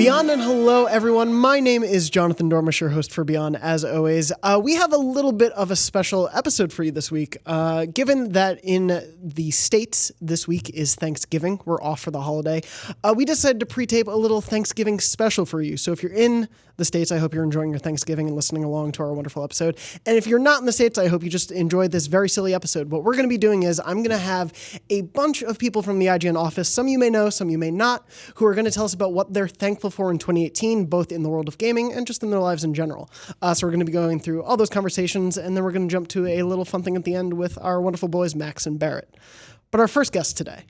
Beyond and hello, everyone. My name is Jonathon Dornbush, your host for Beyond, as always. We have a little bit of a special episode for you this week. Given that in the States this week is Thanksgiving, we're off for the holiday, we decided to pre-tape a little Thanksgiving special for you. So if you're in the States, I hope you're enjoying your Thanksgiving and listening along to our wonderful episode. And if you're not in the States, I hope you just enjoyed this very silly episode. What we're going to be doing is I'm going to have a bunch of people from the IGN office, some you may know, some you may not, who are going to tell us about what they're thankful for in 2018, both in the world of gaming and just in their lives in general. So we're going to be going through all those conversations, and then we're going to jump to a little fun thing at the end with our wonderful boys, Max and Barrett. But our first guest today,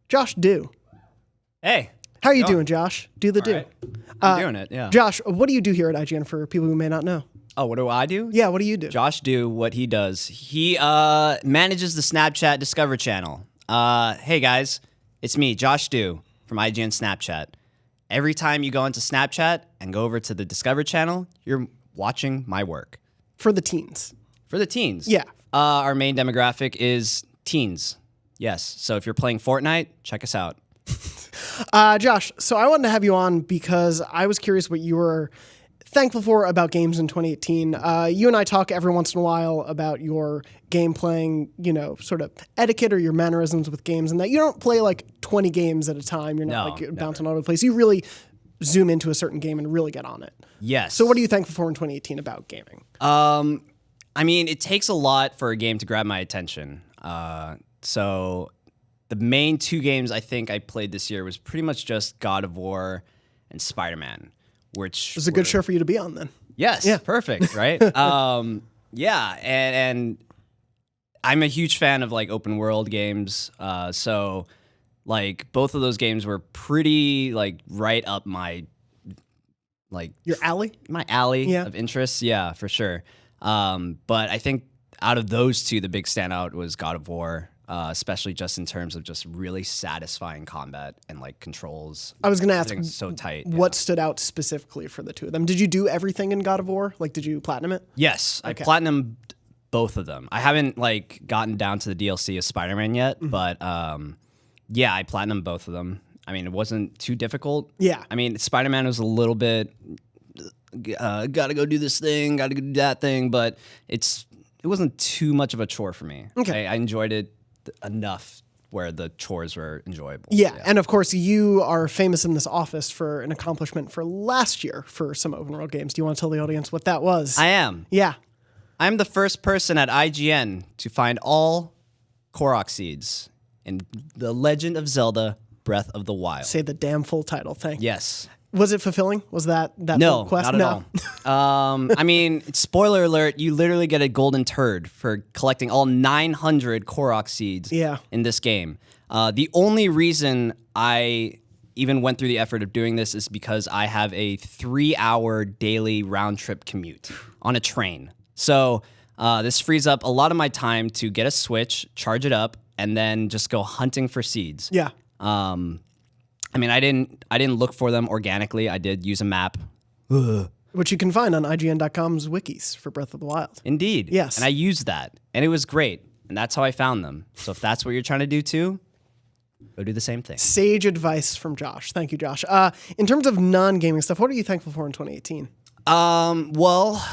Josh Do. Hey. How are you doing, Josh? Do the All do. right. I'm doing it, yeah. Josh, what do you do here at IGN for people who may not know? Oh, what do I do? Yeah, what do you do? Josh Do, what he does. He manages the Snapchat Discover channel. Hey, guys. It's me, Josh Do, from IGN Snapchat. Every time you go into Snapchat and go over to the Discover channel, you're watching my work. For the teens. For the teens. Yeah. Our main demographic is teens. Yes. So if you're playing Fortnite, check us out. Josh, so I wanted to have you on because I was curious what you were thankful for about games in 2018. You and I talk every once in a while about your game playing, sort of etiquette or your mannerisms with games, and that you don't play like 20 games at a time. You're not bouncing all over the place. You really zoom into a certain game and really get on it. Yes. So what are you thankful for in 2018 about gaming? I mean, it takes a lot for a game to grab my attention. So the main two games I think I played this year was pretty much just God of War and Spider-Man, which it was a good show for you to be on then. Yes, yeah. Perfect, right? Yeah, and I'm a huge fan of like open world games. So like both of those games were pretty like right up my your alley? My alley of interests, yeah, for sure. But I think out of those two, the big standout was God of War. Especially just in terms of just really satisfying combat and like controls. I was going to ask, so tight. What stood out specifically for the two of them? Did you do everything in God of War? Like, did you platinum it? Yes, okay. I platinumed both of them. I haven't like gotten down to the DLC of Spider-Man yet, but yeah, I platinumed both of them. I mean, it wasn't too difficult. Yeah. I mean, Spider-Man was a little bit, gotta go do this thing, gotta go do that thing, but it wasn't too much of a chore for me. Okay. I enjoyed it enough where the chores were enjoyable. Yeah, and of course you are famous in this office for an accomplishment for last year for some open world games. Do you want to tell the audience what that was? I am. Yeah. I'm the first person at IGN to find all Korok seeds in The Legend of Zelda Breath of the Wild. Say the damn full title, thank you. Yes. Was it fulfilling? Was that no, quest? Not at all. I mean, spoiler alert, you literally get a golden turd for collecting all 900 Korok seeds in this game. The only reason I even went through the effort of doing this is because I have a 3-hour daily round trip commute on a train. So this frees up a lot of my time to get a Switch, charge it up, and then just go hunting for seeds. Yeah. I mean, I didn't look for them organically. I did use a map. Which you can find on IGN.com's wikis for Breath of the Wild. Indeed. Yes. And I used that, and it was great. And that's how I found them. So if that's what you're trying to do too, go do the same thing. Sage advice from Josh. Thank you, Josh. In terms of non-gaming stuff, what are you thankful for in 2018? Well,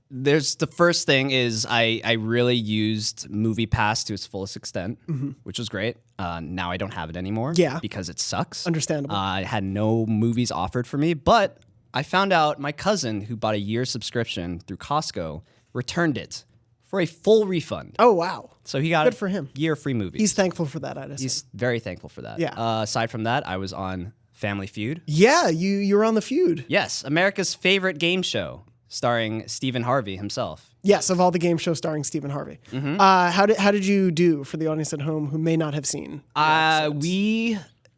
there's the first thing is I really used Movie Pass to its fullest extent, which was great. Now I don't have it anymore because it sucks. Understandable. I had no movies offered for me, but I found out my cousin who bought a year subscription through Costco returned it for a full refund. Oh, wow. So he got Good for him. Year free movies. He's thankful for that, I'd assume. He's very thankful for that. Yeah. Aside from that, I was on Family Feud. Yeah, you were on The Feud. Yes, America's favorite game show, starring Stephen Harvey himself. Yes, of all the game shows starring Stephen Harvey. How did you do for the audience at home who may not have seen?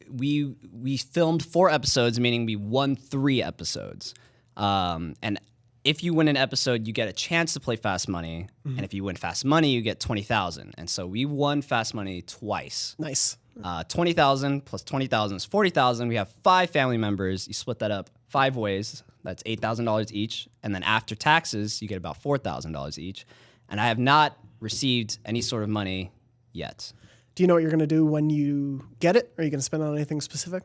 We filmed 4 episodes, meaning we won 3 episodes. And if you win an episode, you get a chance to play Fast Money, and if you win Fast Money, you get $20,000. And so we won Fast Money twice. Nice. 20,000 plus 20,000 is 40,000. We have 5 family members. You split that up 5 ways. That's $8,000 each. And then after taxes, you get about $4,000 each. And I have not received any sort of money yet. Do you know what you're going to do when you get it? Are you going to spend it on anything specific?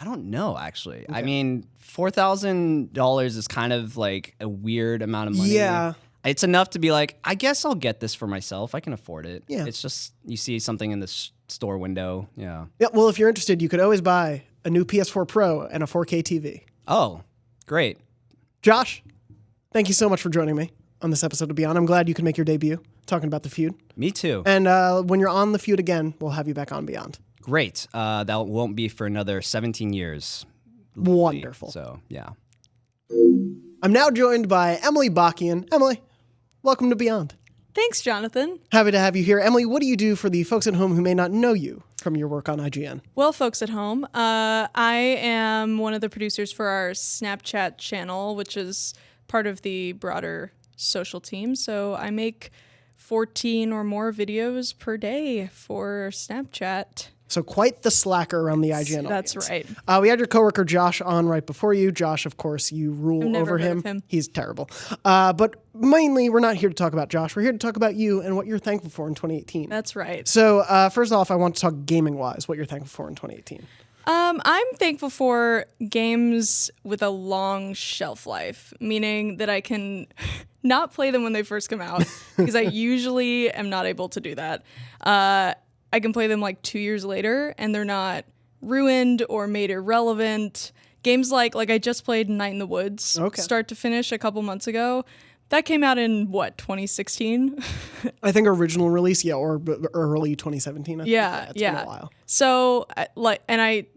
I don't know, actually. Okay. I mean, $4,000 is kind of like a weird amount of money. Yeah. It's enough to be like, I guess I'll get this for myself. I can afford it. Yeah. It's just, you see something in the store window. Yeah. Yeah. Well, if you're interested, you could always buy a new PS4 Pro and a 4K TV. Oh, great. Josh, thank you so much for joining me on this episode of Beyond. I'm glad you could make your debut talking about The Feud. Me too. And when you're on The Feud again, we'll have you back on Beyond. Great. That won't be for another 17 years. Wonderful. So, yeah. I'm now joined by Emily Bakian. Emily, welcome to Beyond. Thanks, Jonathan. Happy to have you here. Emily, what do you do for the folks at home who may not know you from your work on IGN? Well, folks at home, I am one of the producers for our Snapchat channel, which is part of the broader social team. So I make 14 or more videos per day for Snapchat. So quite the slacker around the IGN That's audience. right. We had your coworker Josh on right before you. Josh, of course, you rule I've never over heard him. of him. He's terrible. But mainly, we're not here to talk about Josh. We're here to talk about you and what you're thankful for in 2018. That's right. So first off, I want to talk gaming-wise, what you're thankful for in 2018. I'm thankful for games with a long shelf life, meaning that I can not play them when they first come out, because I usually am not able to do that. I can play them like 2 years later, and they're not ruined or made irrelevant. Games like I just played Night in the Woods, start to finish a couple months ago. That came out in, 2016? I think original release, or early 2017. Yeah, It's been a while. So, and I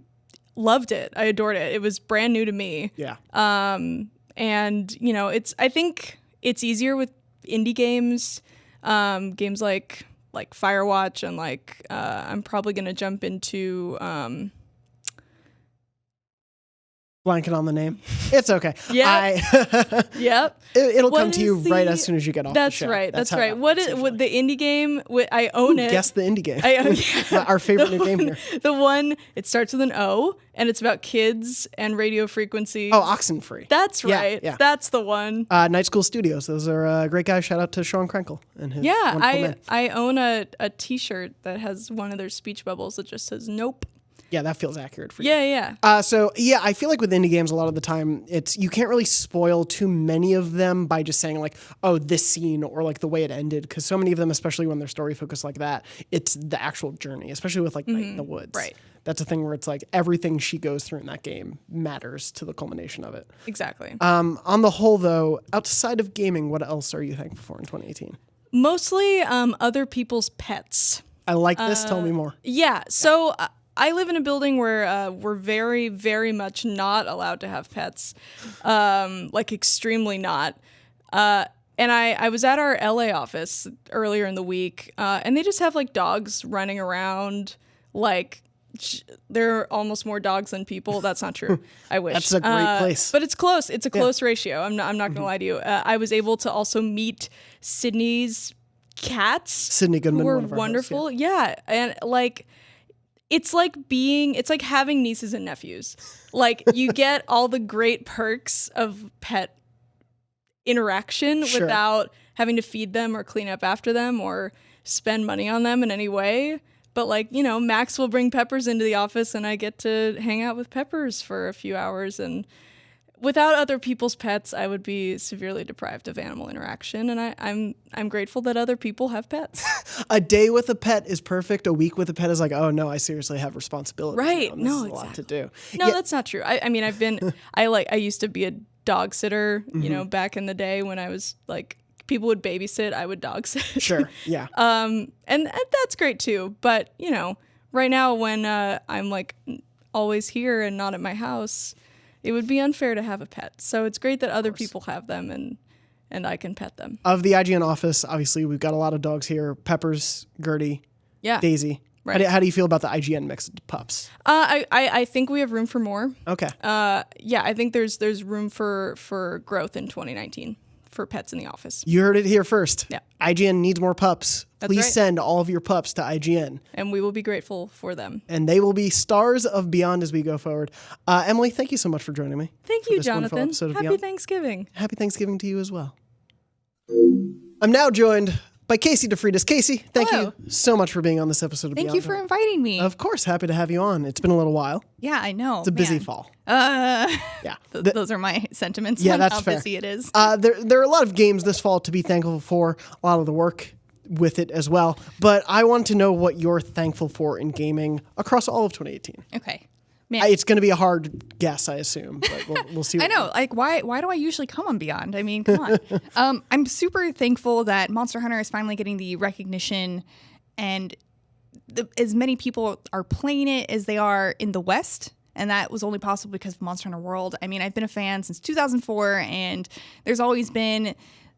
loved it. I adored it. It was brand new to me. Yeah. And, I think it's easier with indie games, games like Firewatch, and I'm probably going to jump into... Blanking on the name. It's okay. Yeah. Yep. It'll come to you right as soon as you get off the show. That's right. What the indie game? I own it. Guess the indie game. Yeah. Our favorite new game here. The one, it starts with an O, and it's about kids and radio frequencies. Oh, Oxenfree. That's right. Yeah. That's the one. Night School Studios. Those are great guys. Shout out to Sean Krenkel and his wonderful men. I own a T-shirt that has one of their speech bubbles that just says "Nope." Yeah, that feels accurate for you. Yeah. I feel like with indie games, a lot of the time, you can't really spoil too many of them by just saying this scene or the way it ended, because so many of them, especially when they're story focused like that, it's the actual journey, especially with Night in the Woods. Right. That's a thing where it's everything she goes through in that game matters to the culmination of it. Exactly. On the whole, though, outside of gaming, what else are you thankful for in 2018? Mostly other people's pets. I like this. Tell me more. Yeah. So. I live in a building where we're very, very much not allowed to have pets, extremely not. And I was at our LA office earlier in the week, and they just have dogs running around, there are almost more dogs than people. That's not true. I wish. That's a great place. But it's close. It's a close ratio. I'm not going to lie to you. I was able to also meet Sydney's cats. Sydney Goodman, who were one of our wonderful. hosts, yeah, and it's like having nieces and nephews. You get all the great perks of pet interaction without having to feed them or clean up after them or spend money on them in any way. But Max will bring Peppers into the office, and I get to hang out with Peppers for a few hours. And without other people's pets, I would be severely deprived of animal interaction, and I'm grateful that other people have pets. A day with a pet is perfect. A week with a pet is oh no, I seriously have responsibility. Right? This is a lot to do. No, that's not true. I mean, I used to be a dog sitter, back in the day when I was people would babysit, I would dog sit. Sure. Yeah. And that's great too. But right now when I'm always here and not at my house, it would be unfair to have a pet. So it's great that other people have them and I can pet them. Of the IGN office, obviously, we've got a lot of dogs here. Peppers, Gertie, Daisy. Right. How do you feel about the IGN mixed pups? I think we have room for more. Okay. I think there's room for growth in 2019 for pets in the office. You heard it here first. Yeah. IGN needs more pups. Please send all of your pups to IGN. And we will be grateful for them. And they will be stars of Beyond as we go forward. Emily, thank you so much for joining me. Thank you, Jonathan. Happy Thanksgiving. Happy Thanksgiving to you as well. I'm now joined by Casey DeFreitas. Casey, thank Hello. you so much for being on this episode of Thank Beyond you for inviting me. Of course, happy to have you on. It's been a little while. Yeah, I know. It's a busy fall. Yeah. Those are my sentiments on that's how fair. busy it is. There are a lot of games this fall to be thankful for, a lot of the work with it as well. But I want to know what you're thankful for in gaming across all of 2018. Okay. Man. It's going to be a hard guess, I assume, but we'll see. I know. Like, why do I usually come on Beyond? I mean, come on. I'm super thankful that Monster Hunter is finally getting the recognition, and as many people are playing it as they are in the West. And that was only possible because of Monster Hunter World. I mean, I've been a fan since 2004, and there's always been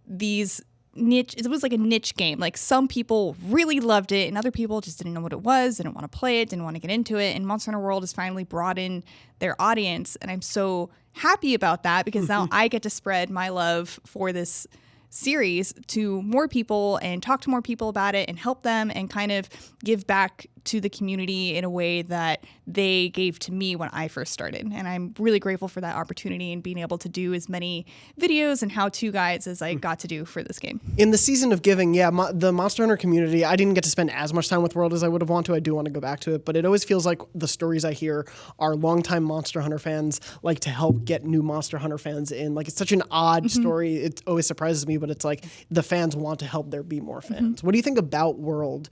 these niche. It was like a niche game. Like, some people really loved it, and other people just didn't know what it was, didn't want to play it, didn't want to get into it. And Monster Hunter World has finally broadened their audience, and I'm so happy about that because now I get to spread my love for this series to more people and talk to more people about it and help them and kind of give back to the community in a way that they gave to me when I first started. And I'm really grateful for that opportunity and being able to do as many videos and how-to guides as I got to do for this game. In the season of giving, the Monster Hunter community, I didn't get to spend as much time with World as I would have wanted to. I do want to go back to it, but it always feels like the stories I hear are longtime Monster Hunter fans like to help get new Monster Hunter fans in. Like, it's such an odd story. It always surprises me, but it's like the fans want to help there be more fans. What do you think about World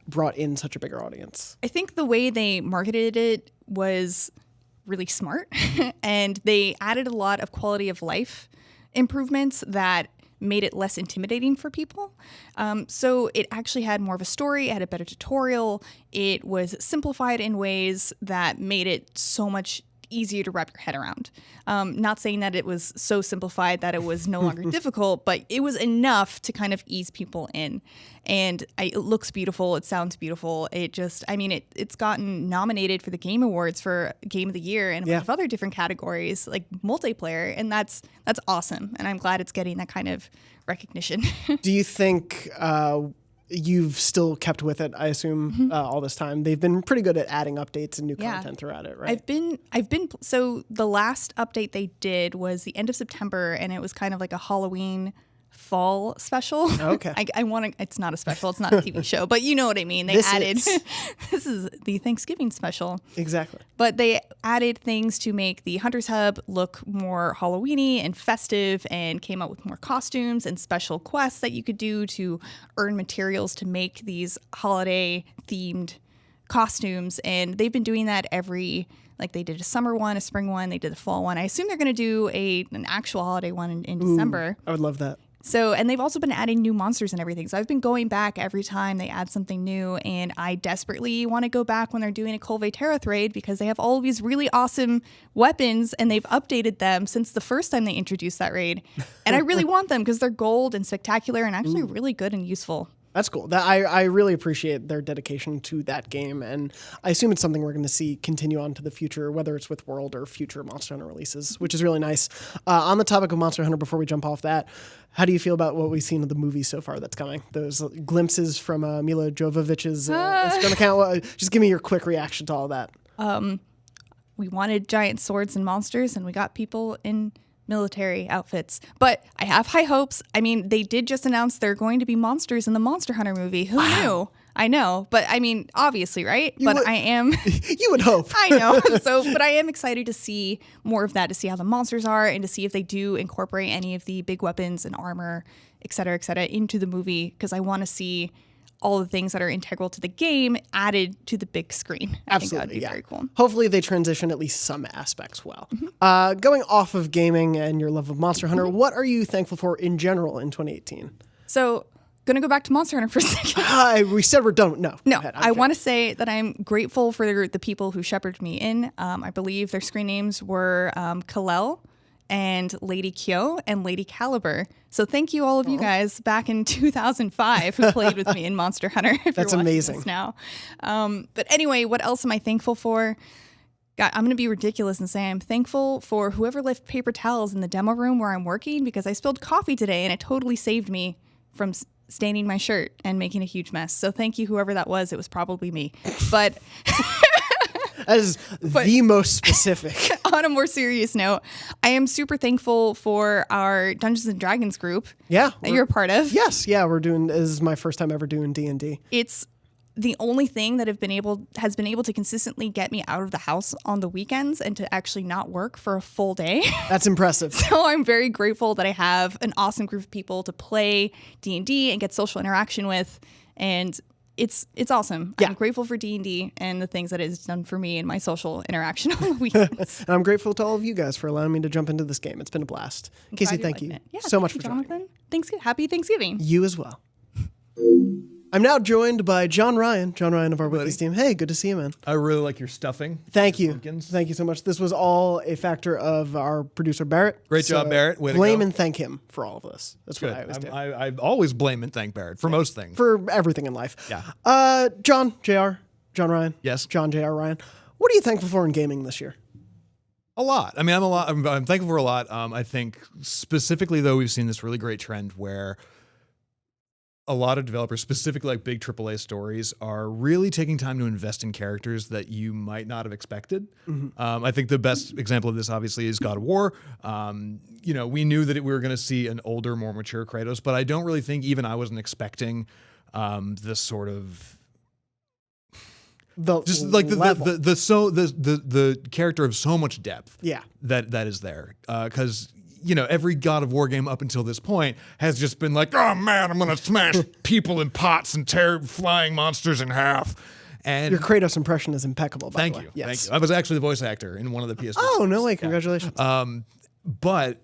brought in such a bigger audience? I think the way they marketed it was really smart and they added a lot of quality of life improvements that made it less intimidating for people. So it actually had more of a story, it had a better tutorial, it was simplified in ways that made it so much easier to wrap your head around. Not saying that it was so simplified that it was no longer difficult, but it was enough to kind of ease people in. And it looks beautiful. It sounds beautiful. It's gotten nominated for the Game Awards for Game of the Year and a bunch of other different categories like multiplayer. And that's awesome. And I'm glad it's getting that kind of recognition. Do you think you've still kept with it, I assume, all this time? They've been pretty good at adding updates and new content throughout it, right? So the last update they did was the end of September, and it was kind of like a Halloween fall special. Okay. It's not a special, it's not a TV show, but you know what I mean. They added, this is the Thanksgiving special. Exactly. But they added things to make the Hunter's Hub look more Halloween-y and festive, and came up with more costumes and special quests that you could do to earn materials to make these holiday-themed costumes. And they've been doing that like they did a summer one, a spring one, they did a fall one. I assume they're going to do an actual holiday one in December. I would love that. So, and they've also been adding new monsters and everything. So I've been going back every time they add something new, and I desperately want to go back when they're doing a Colve Terrath raid because they have all of these really awesome weapons and they've updated them since the first time they introduced that raid. And I really want them because they're gold and spectacular and actually really good and useful. That's cool. I really appreciate their dedication to that game, and I assume it's something we're going to see continue on to the future, whether it's with World or future Monster Hunter releases, which is really nice. On the topic of Monster Hunter, before we jump off that, how do you feel about what we've seen of the movie so far that's coming? Those glimpses from Mila Jovovich's Instagram account. Just give me your quick reaction to all that. We wanted giant swords and monsters, and we got people in military outfits, but I have high hopes. I mean, they did just announce there are going to be monsters in the Monster Hunter movie. Who knew? I know, but I mean, obviously, right? I am. You would hope. I know. But I am excited to see more of that, to see how the monsters are, and to see if they do incorporate any of the big weapons and armor, et cetera, into the movie, because I want to see all the things that are integral to the game added to the big screen. I think that would be very cool. Hopefully they transition at least some aspects well. Going off of gaming and your love of Monster Hunter, what are you thankful for in general in 2018? So, gonna go back to Monster Hunter for a second. We said we're done. No, I want to say that I'm grateful for the people who shepherded me in. I believe their screen names were Kalel and Lady Kyo and Lady Caliber. So thank you all of you guys back in 2005 who played with me in Monster Hunter. That's amazing. Now. But anyway, what else am I thankful for? God, I'm going to be ridiculous and say I'm thankful for whoever left paper towels in the demo room where I'm working, because I spilled coffee today and it totally saved me from staining my shirt and making a huge mess. So thank you, whoever that was. It was probably me. But that is the most specific. on a more serious note, I am super thankful for our Dungeons and Dragons group. Yeah, that you're a part of. Yes, yeah, this is my first time ever doing D&D. It's the only thing that has been able to consistently get me out of the house on the weekends and to actually not work for a full day. That's impressive. So I'm very grateful that I have an awesome group of people to play D&D and get social interaction with, and it's awesome. Yeah. I'm grateful for D&D and the things that it's done for me and my social interaction on the weekends. And I'm grateful to all of you guys for allowing me to jump into this game. It's been a blast. Casey, thank you so much for Jonathan. Happy Thanksgiving. You as well. I'm now joined by John Ryan of our Wikis team. Hey, good to see you, man. I really like your stuffing. Thank you. Thank you so much. This was all a factor of our producer, Barrett. Great job, Barrett. Way blame to go. and thank him for all of this. That's Good. what I always do. I always blame and thank Barrett for most things. For everything in life. Yeah. John Ryan. Yes. John J.R. Ryan. What are you thankful for in gaming this year? A lot. I mean, I'm thankful for a lot. I think specifically, though, we've seen this really great trend where a lot of developers, specifically like big AAA stories, are really taking time to invest in characters that you might not have expected. Mm-hmm. I think the best example of this, obviously, is God of War. We knew that we were going to see an older, more mature Kratos, but I don't really think even I wasn't expecting this sort of the character of so much depth. Yeah, that is there because. Every God of War game up until this point has just been like, oh man, I'm going to smash people in pots and tear flying monsters in half. And your Kratos impression is impeccable, by the way. Thank you. Thank you. I was actually the voice actor in one of the PS. Oh, no way. Congratulations. But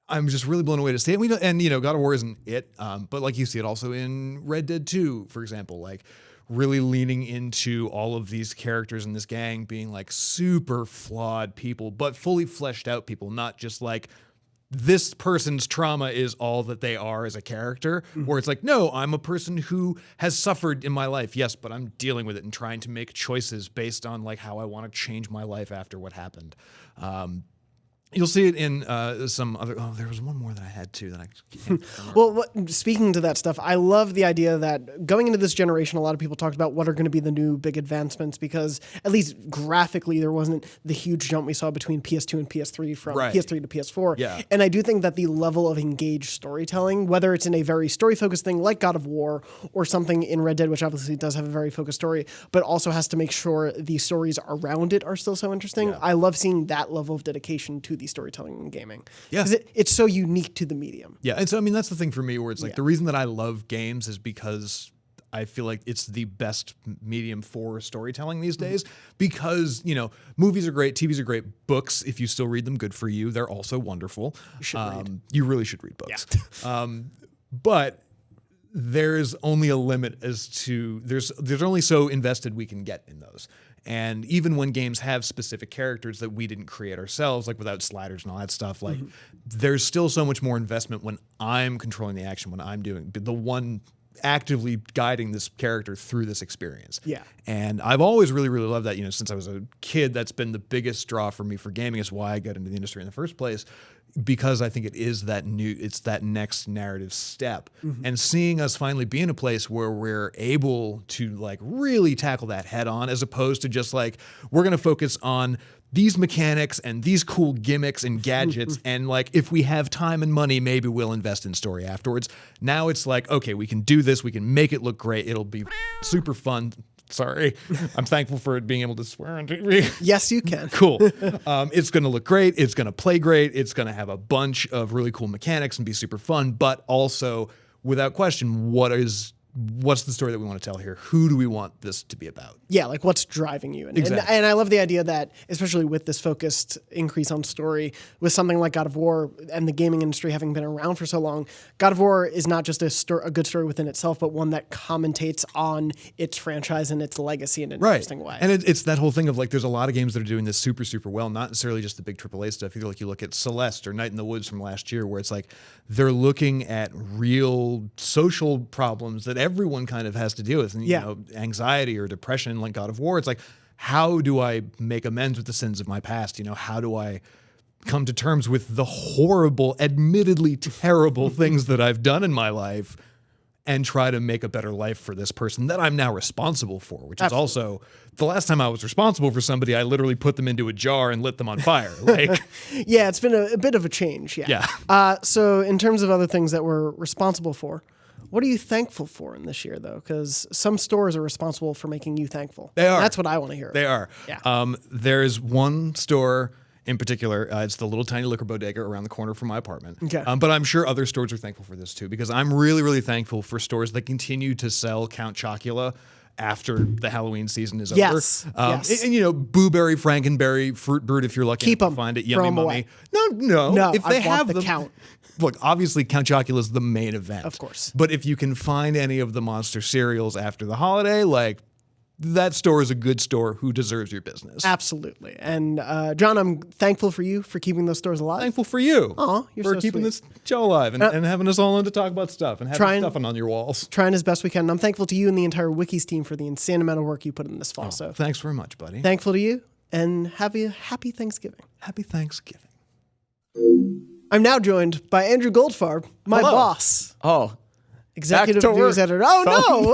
I'm just really blown away to see it. And God of War isn't it, but like you see it also in Red Dead 2, for example, like really leaning into all of these characters in this gang being like super flawed people, but fully fleshed out people, not just like this person's trauma is all that they are as a character, where it's like, no, I'm a person who has suffered in my life. Yes, but I'm dealing with it and trying to make choices based on like how I want to change my life after what happened. You'll see it in some other. Oh, there was one more that I had too that I can't Well, speaking to that stuff, I love the idea that going into this generation, a lot of people talked about what are going to be the new big advancements because at least graphically, there wasn't the huge jump we saw between PS2 and PS3 from PS3 to PS4. Yeah. And I do think that the level of engaged storytelling, whether it's in a very story-focused thing like God of War or something in Red Dead, which obviously does have a very focused story, but also has to make sure the stories around it are still so interesting. Yeah. I love seeing that level of dedication to the storytelling in gaming. Yeah. Because it's so unique to the medium. Yeah. And so, I mean, that's the thing for me where it's like the reason that I love games is because I feel like it's the best medium for storytelling these days because, movies are great, TVs are great, books, if you still read them, good for you. They're also wonderful. You really should read books. Yeah. But there's only a limit as to, there's only so invested we can get in those. And even when games have specific characters that we didn't create ourselves, like without sliders and all that stuff, like there's still so much more investment when I'm controlling the action, when I'm doing the one actively guiding this character through this experience. Yeah. And I've always really, really loved that. Since I was a kid, that's been the biggest draw for me for gaming. Is why I got into the industry in the first place. Because I think it's that next narrative step. And seeing us finally be in a place where we're able to like really tackle that head on, as opposed to just like, we're going to focus on these mechanics and these cool gimmicks and gadgets. And like, if we have time and money, maybe we'll invest in story afterwards. Now it's like, okay, we can do this. We can make it look great. It'll be super fun. Sorry. I'm thankful for it being able to swear on TV. Yes, you can. Cool. It's going to look great. It's going to play great. It's going to have a bunch of really cool mechanics and be super fun, but also, without question, what's the story that we want to tell here? Who do we want this to be about? Yeah, like what's driving you? Exactly. And I love the idea that, especially with this focused increase on story, with something like God of War and the gaming industry having been around for so long, God of War is not just a good story within itself, but one that commentates on its franchise and its legacy in an interesting way. And it's that whole thing of like, there's a lot of games that are doing this super, super well, not necessarily just the big AAA stuff. You look at Celeste or Night in the Woods from last year, where it's like they're looking at real social problems that everyone kind of has to deal with, and anxiety or depression, like God of War. It's like, how do I make amends with the sins of my past? How do I come to terms with the horrible, admittedly terrible things that I've done in my life, and try to make a better life for this person that I'm now responsible for, which is also the last time I was responsible for somebody, I literally put them into a jar and lit them on fire. Like, yeah, it's been a bit of a change. Yeah. So in terms of other things that we're responsible for, what are you thankful for in this year, though? Because some stores are responsible for making you thankful. They are. That's what I want to hear. They are. Yeah. There's one store in particular, it's the little tiny liquor bodega around the corner from my apartment. Okay. But I'm sure other stores are thankful for this too, because I'm really, really thankful for stores that continue to sell Count Chocula after the Halloween season is over. Yes. And, you know, Blueberry, Frankenberry, Fruit Brute, if you're lucky Keep enough 'em. to find it, Throw Yummy 'em Mummy. away. No. If they I want have the them, Count. Look, obviously Count Chocula is the main event. Of course. But if you can find any of the monster cereals after the holiday, like, that store is a good store who deserves your business. Absolutely. And John, I'm thankful for you for keeping those stores alive. Thankful for you You're for so keeping sweet. this show alive and having us all in to talk about stuff and having stuff on your walls. Trying as best we can. And I'm thankful to you and the entire Wikis team for the insane amount of work you put in this fall. So Thanks very much, buddy. thankful to you and happy Thanksgiving. Happy Thanksgiving. I'm now joined by Andrew Goldfarb, my Hello. boss. Oh, Executive Back to news work, editor. Oh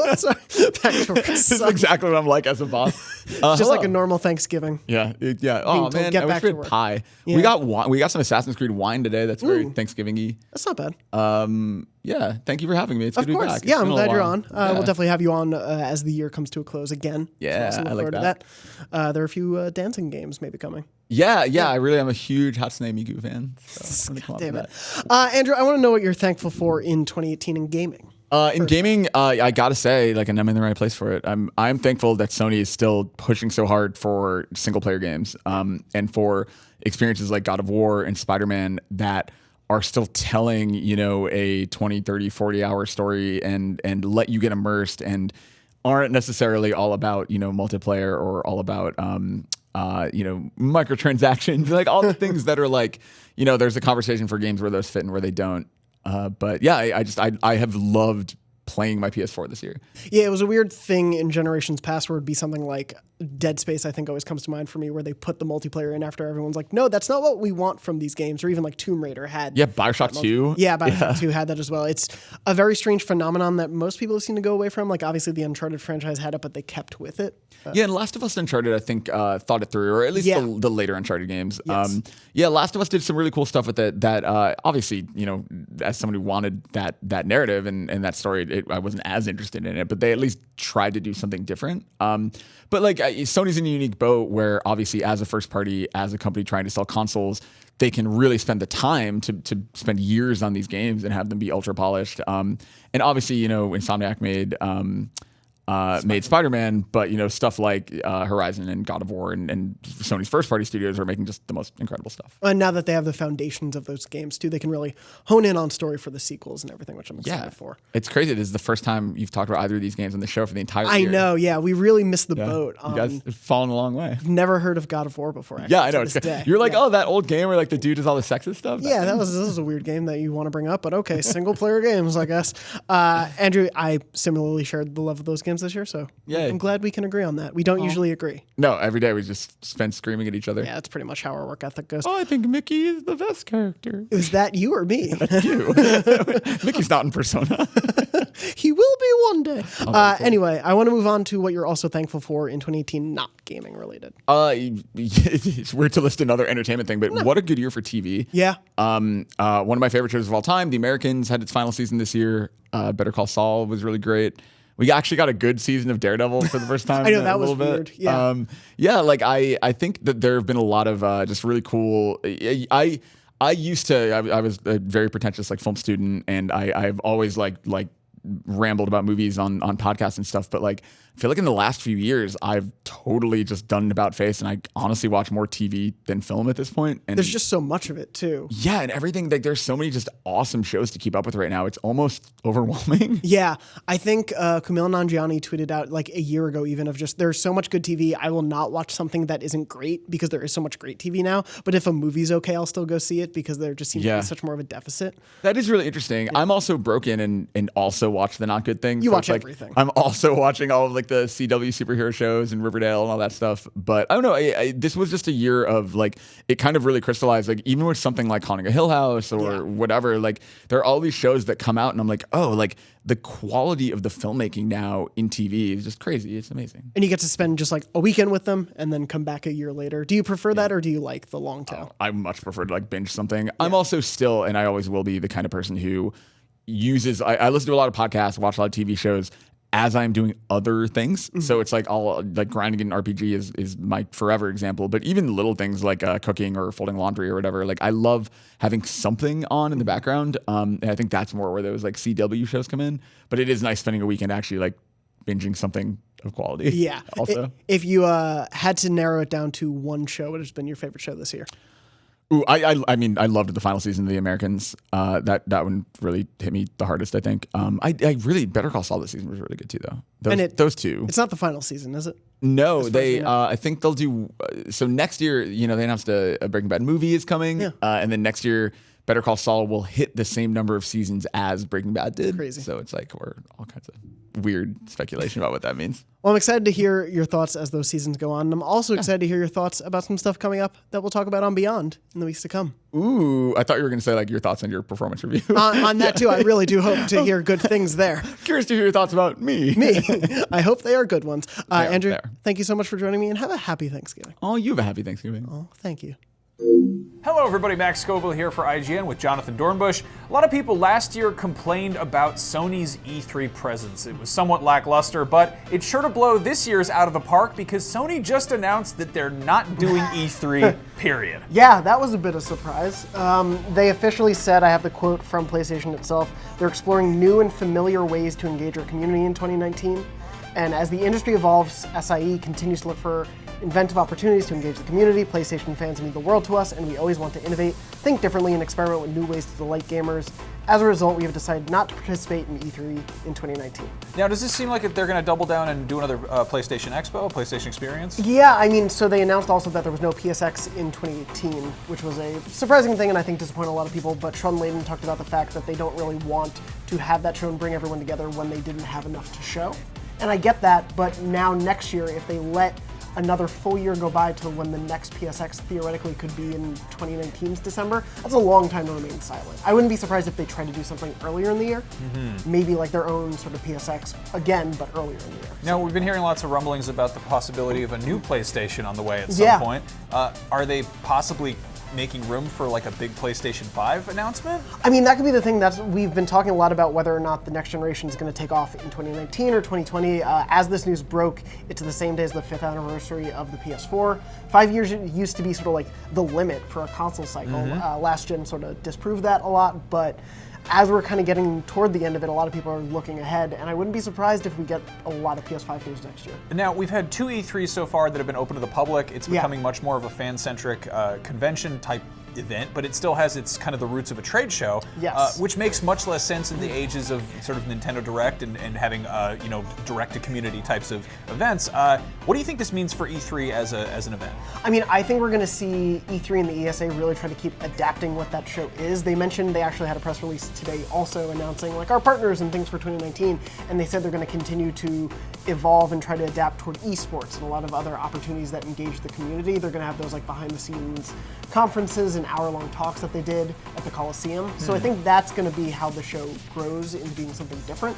no! Sorry. Back to work. this is exactly what I'm like as a boss. Just like a normal Thanksgiving. Yeah. Oh told, man, get I back wish we to work. had pie. Yeah. We got wine. We got some Assassin's Creed wine today. That's very Thanksgiving-y. That's not bad. Yeah. Thank you for having me. It's Of good to be course. back. Yeah, It's I'm been a glad you're while. on. We'll definitely have you on as the year comes to a close again. Yeah, so look I like forward to that. There are a few dancing games maybe coming. Yeah. I really am a huge Hatsune Miku fan. So I'm gonna come up Damn with it. that. Andrew, I want to know what you're thankful for in 2018 in gaming. In gaming, I gotta say, like, and I'm in the right place for it. I'm thankful that Sony is still pushing so hard for single player games, and for experiences like God of War and Spider-Man that are still telling, you know, a 20, 30, 40 hour story and let you get immersed and aren't necessarily all about, you know, multiplayer or all about, you know, microtransactions, like all the things that are like, you know, there's a conversation for games where those fit and where they don't. But yeah, I have loved playing my PS4 this year. Yeah, it was a weird thing in generations past where it'd be something like Dead Space, I think always comes to mind for me, where they put the multiplayer in after everyone's like, no, that's not what we want from these games. Or even like Tomb Raider had. Yeah, Bioshock 2. Yeah, Bioshock 2 had that as well. It's a very strange phenomenon that most people seem to go away from. Like obviously the Uncharted franchise had it, but they kept with it. Yeah, and Last of Us Uncharted, I think, thought it through, or at least the later Uncharted games. Yes. Yeah, Last of Us did some really cool stuff with it that obviously, you know, as someone who wanted that narrative and that story, I wasn't as interested in it, but they at least tried to do something different. But like Sony's in a unique boat where obviously as a first party, as a company trying to sell consoles, they can really spend the time to spend years on these games and have them be ultra polished. And obviously, you know, Insomniac made Spider-Man, but you know, stuff like Horizon and God of War and Sony's first-party studios are making just the most incredible stuff. And now that they have the foundations of those games too, they can really hone in on story for the sequels and everything, which I'm excited for. It's crazy. This is the first time you've talked about either of these games on the show for the entire year. I know, yeah. We really missed the boat. You guys have fallen a long way. Never heard of God of War before, actually. Yeah, I know. to this day. You're like, Yeah. oh, that old game where like the dude does all the sexist stuff? Yeah, this is a weird game that you want to bring up, but okay, single player games, I guess. Andrew, I similarly shared the love of those games this year, so Yay. I'm glad we can agree on that. We don't usually agree. No, every day we just spend screaming at each other. Yeah, that's pretty much how our work ethic goes. Oh, I think Mickey is the best character. Is that you or me? You. Mickey's not in Persona. He will be one day. Anyway, I want to move on to what you're also thankful for in 2018, not gaming related. It's weird to list another entertainment thing, but what a good year for TV. Yeah. One of my favorite shows of all time, The Americans, had its final season this year. Better Call Saul was really great. We actually got a good season of Daredevil for the first time. I know, in that a was little bit. weird. Yeah. Yeah, like I think that there have been a lot of just really cool. I was a very pretentious like film student, and I've always like rambled about movies on podcasts and stuff, but like I feel like in the last few years I've totally just done an about face, and I honestly watch more TV than film at this point. And There's just so much of it too. yeah, and everything, like there's so many just awesome shows to keep up with right now. It's almost overwhelming. Yeah, I think Kumail Nanjiani tweeted out like a year ago even of just there's so much good TV. I will not watch something that isn't great because there is so much great TV now. But if a movie's okay, I'll still go see it because there just seems to be such more of a deficit. That is really interesting. I'm also broken and also watch the not good things. You so watch it's like, everything. I'm also watching all of like the CW superhero shows and Riverdale and all that stuff. But I don't know. This was just a year of like, it kind of really crystallized, like even with something like Haunting a Hill House or whatever, like there are all these shows that come out and I'm like, oh, like the quality of the filmmaking now in TV is just crazy. It's amazing. And you get to spend just like a weekend with them and then come back a year later. Do you prefer that or do you like the long tail? I much prefer to like binge something. I'm also still, and I always will be, the kind of person who uses, I listen to a lot of podcasts, watch a lot of TV shows as I'm doing other things. Mm-hmm. So it's like all like grinding an RPG is my forever example. But even little things like cooking or folding laundry or whatever, like I love having something on in the background. And I think that's more where those like CW shows come in. But it is nice spending a weekend actually like binging something of quality. Yeah. Also, if you had to narrow it down to one show, what has been your favorite show this year? Ooh, I mean, I loved the final season of The Americans. That one really hit me the hardest, I think. I really, Better Call Saul this season was really good too, though. Those two. It's not the final season, is it? No, they. I think they'll do. So next year, they announced a Breaking Bad movie is coming, and then next year, Better Call Saul will hit the same number of seasons as Breaking Bad did. Crazy. So it's like we're all kinds of weird speculation about what that means. Well, I'm excited to hear your thoughts as those seasons go on. And I'm also excited to hear your thoughts about some stuff coming up that we'll talk about on Beyond in the weeks to come. Ooh, I thought you were going to say like your thoughts on your performance review. On that too, I really do hope to hear good things there. Curious to hear your thoughts about me. I hope they are good ones. Andrew, thank you so much for joining me and have a happy Thanksgiving. Oh, you have a happy Thanksgiving. Oh, thank you. Hello everybody, Max Scoville here for IGN with Jonathon Dornbush. A lot of people last year complained about Sony's E3 presence. It was somewhat lackluster, but it's sure to blow this year's out of the park because Sony just announced that they're not doing E3, period. Yeah, that was a bit of a surprise. They officially said, I have the quote from PlayStation itself, they're exploring new and familiar ways to engage our community in 2019. And as the industry evolves, SIE continues to look for inventive opportunities to engage the community. PlayStation fans mean the world to us, and we always want to innovate, think differently, and experiment with new ways to delight gamers. As a result, we have decided not to participate in E3 in 2019. Now, does this seem like they're going to double down and do another PlayStation Expo, PlayStation Experience? Yeah, I mean, so they announced also that there was no PSX in 2018, which was a surprising thing and I think disappointed a lot of people, but Sean Layden talked about the fact that they don't really want to have that show and bring everyone together when they didn't have enough to show. And I get that, but now next year, if they let another full year go by to when the next PSX theoretically could be in 2019's December, that's a long time to remain silent. I wouldn't be surprised if they tried to do something earlier in the year, maybe like their own sort of PSX again, but earlier in the year. Now, we've been hearing lots of rumblings about the possibility of a new PlayStation on the way at some point. Are they possibly making room for like a big PlayStation 5 announcement? I mean, that could be the thing. We've been talking a lot about whether or not the next generation is going to take off in 2019 or 2020. As this news broke, it's the same day as the 5th anniversary of the PS4. 5 years used to be sort of like the limit for a console cycle. Last gen sort of disproved that a lot, but as we're kind of getting toward the end of it, a lot of people are looking ahead, and I wouldn't be surprised if we get a lot of PS5 news next year. Now, we've had 2 E3s so far that have been open to the public. It's becoming much more of a fan-centric convention-type event, but it still has its kind of the roots of a trade show, which makes much less sense in the ages of sort of Nintendo Direct and having direct-to-community types of events. What do you think this means for E3 as an event? I mean, I think we're going to see E3 and the ESA really try to keep adapting what that show is. They mentioned they actually had a press release today also announcing like our partners and things for 2019, and they said they're going to continue to evolve and try to adapt toward esports and a lot of other opportunities that engage the community. They're going to have those like behind-the-scenes conferences and hour-long talks that they did at the Coliseum. So I think that's going to be how the show grows into being something different.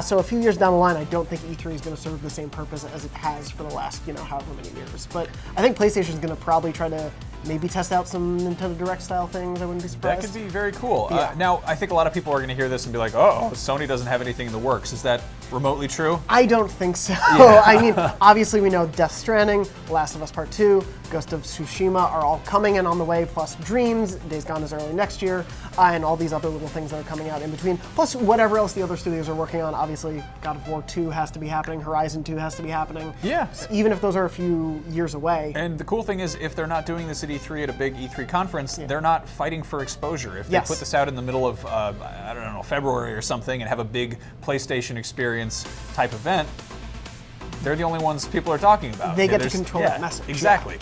So a few years down the line, I don't think E3 is going to serve the same purpose as it has for the last, however many years. But I think PlayStation is going to probably try to maybe test out some Nintendo Direct style things. I wouldn't be surprised. That could be very cool. Now, I think a lot of people are going to hear this and be like, oh, Sony doesn't have anything in the works. Is that remotely true? I don't think so. I mean, obviously we know Death Stranding, Last of Us Part 2, Ghost of Tsushima are all coming and on the way, plus Dreams, Days Gone is early next year, and all these other little things that are coming out in between, plus whatever else the other studios are working on. Obviously, God of War 2 has to be happening, Horizon 2 has to be happening. Yeah. Even if those are a few years away. And the cool thing is, if they're not doing this at E3 at a big E3 conference, they're not fighting for exposure. If they put this out in the middle of, I don't know, February or something and have a big PlayStation experience type event, they're the only ones people are talking about. They get to control that message. Exactly.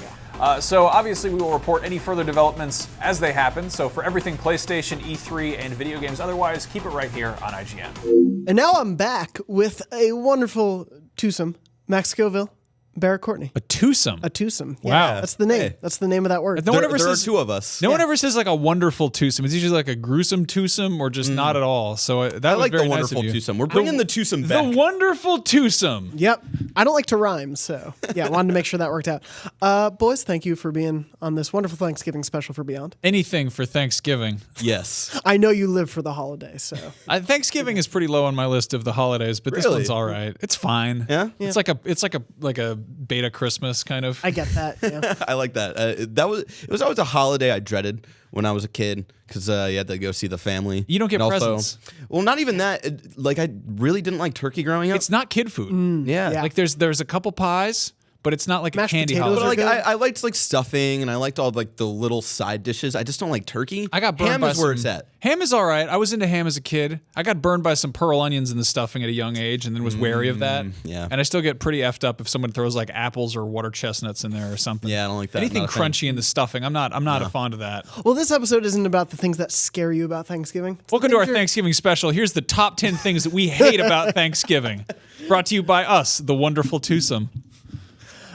So obviously we will report any further developments as they happen. So for everything PlayStation, E3, and video games otherwise, keep it right here on IGN. And now I'm back with a wonderful twosome, Max Scoville, Barrett Courtney. A twosome. A twosome. Wow. Yeah, that's the name. Hey. That's the name of that word. No one ever There are says two of us. No one ever says like a wonderful twosome. It's usually like a gruesome twosome or just not at all. So that I was like very the nice wonderful of you. twosome. We're bringing the twosome back. The wonderful twosome. Yep. I don't like to rhyme, so yeah, wanted to make sure that worked out. Boys, thank you for being on this wonderful Thanksgiving special for Beyond. Anything for Thanksgiving. Yes. I know you live for the holiday, so. Thanksgiving is pretty low on my list of the holidays, but this Really? one's all right. It's fine. Yeah? It's like a beta Christmas kind of. I get that, yeah. I like that. It was always a holiday I dreaded when I was a kid because you had to go see the family. You don't get And also- presents. Well, not even that. Like I really didn't like turkey growing up. It's not kid food. yeah. yeah. Like there's a couple pies, but it's not like Mashed a candy potatoes holiday. But are like good. I liked like stuffing and I liked all like the little side dishes. I just don't like turkey. I got burned Ham by is where some- it's at. Ham is all right. I was into ham as a kid. I got burned by some pearl onions in the stuffing at a young age, and then was wary of that. yeah. And I still get pretty effed up if someone throws like apples or water chestnuts in there or something. Yeah, I don't like that. Anything Not a fan. crunchy in the stuffing, I'm not a fond of that. Well, this episode isn't about the things that scare you about Thanksgiving. It's Welcome the to our things you're- Thanksgiving special. Here's the top 10 things that we hate about Thanksgiving. Brought to you by us, the wonderful twosome.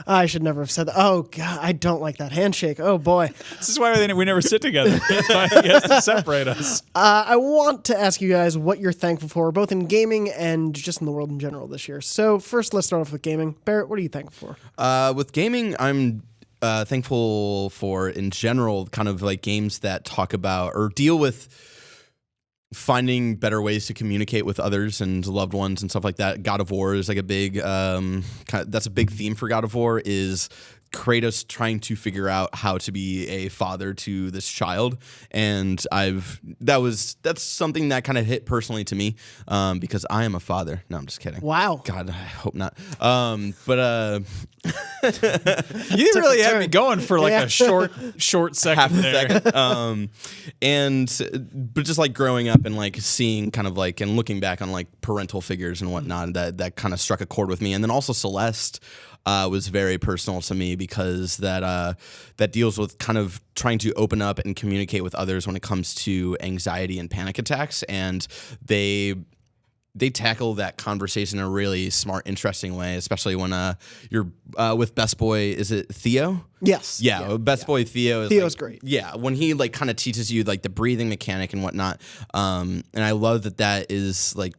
I should never have said that. Oh, God, I don't like that handshake. Oh, boy. This is why we never sit together. That's why he has to separate us. I want to ask you guys what you're thankful for, both in gaming and just in the world in general this year. So first, let's start off with gaming. Barrett, what are you thankful for? With gaming, I'm thankful for, in general, kind of like games that talk about or deal with finding better ways to communicate with others and loved ones and stuff like that. God of War is like a big, that's a big theme for God of War is Kratos trying to figure out how to be a father to this child, and that's something that kind of hit personally to me because I am a father. No, I'm just kidding. Wow. God, I hope not. But You didn't really have me going for like Yeah. a short second half a there. second. But just like growing up and like seeing kind of like and looking back on like parental figures and whatnot, that kind of struck a chord with me. And then also Celeste was very personal to me because that deals with kind of trying to open up and communicate with others when it comes to anxiety and panic attacks, and they tackle that conversation in a really smart, interesting way, especially when you're with Best Boy. Is it Theo? Yes. Yeah, Best Boy Theo. Theo's great. Yeah, when he like kind of teaches you like the breathing mechanic and whatnot, and I love that is like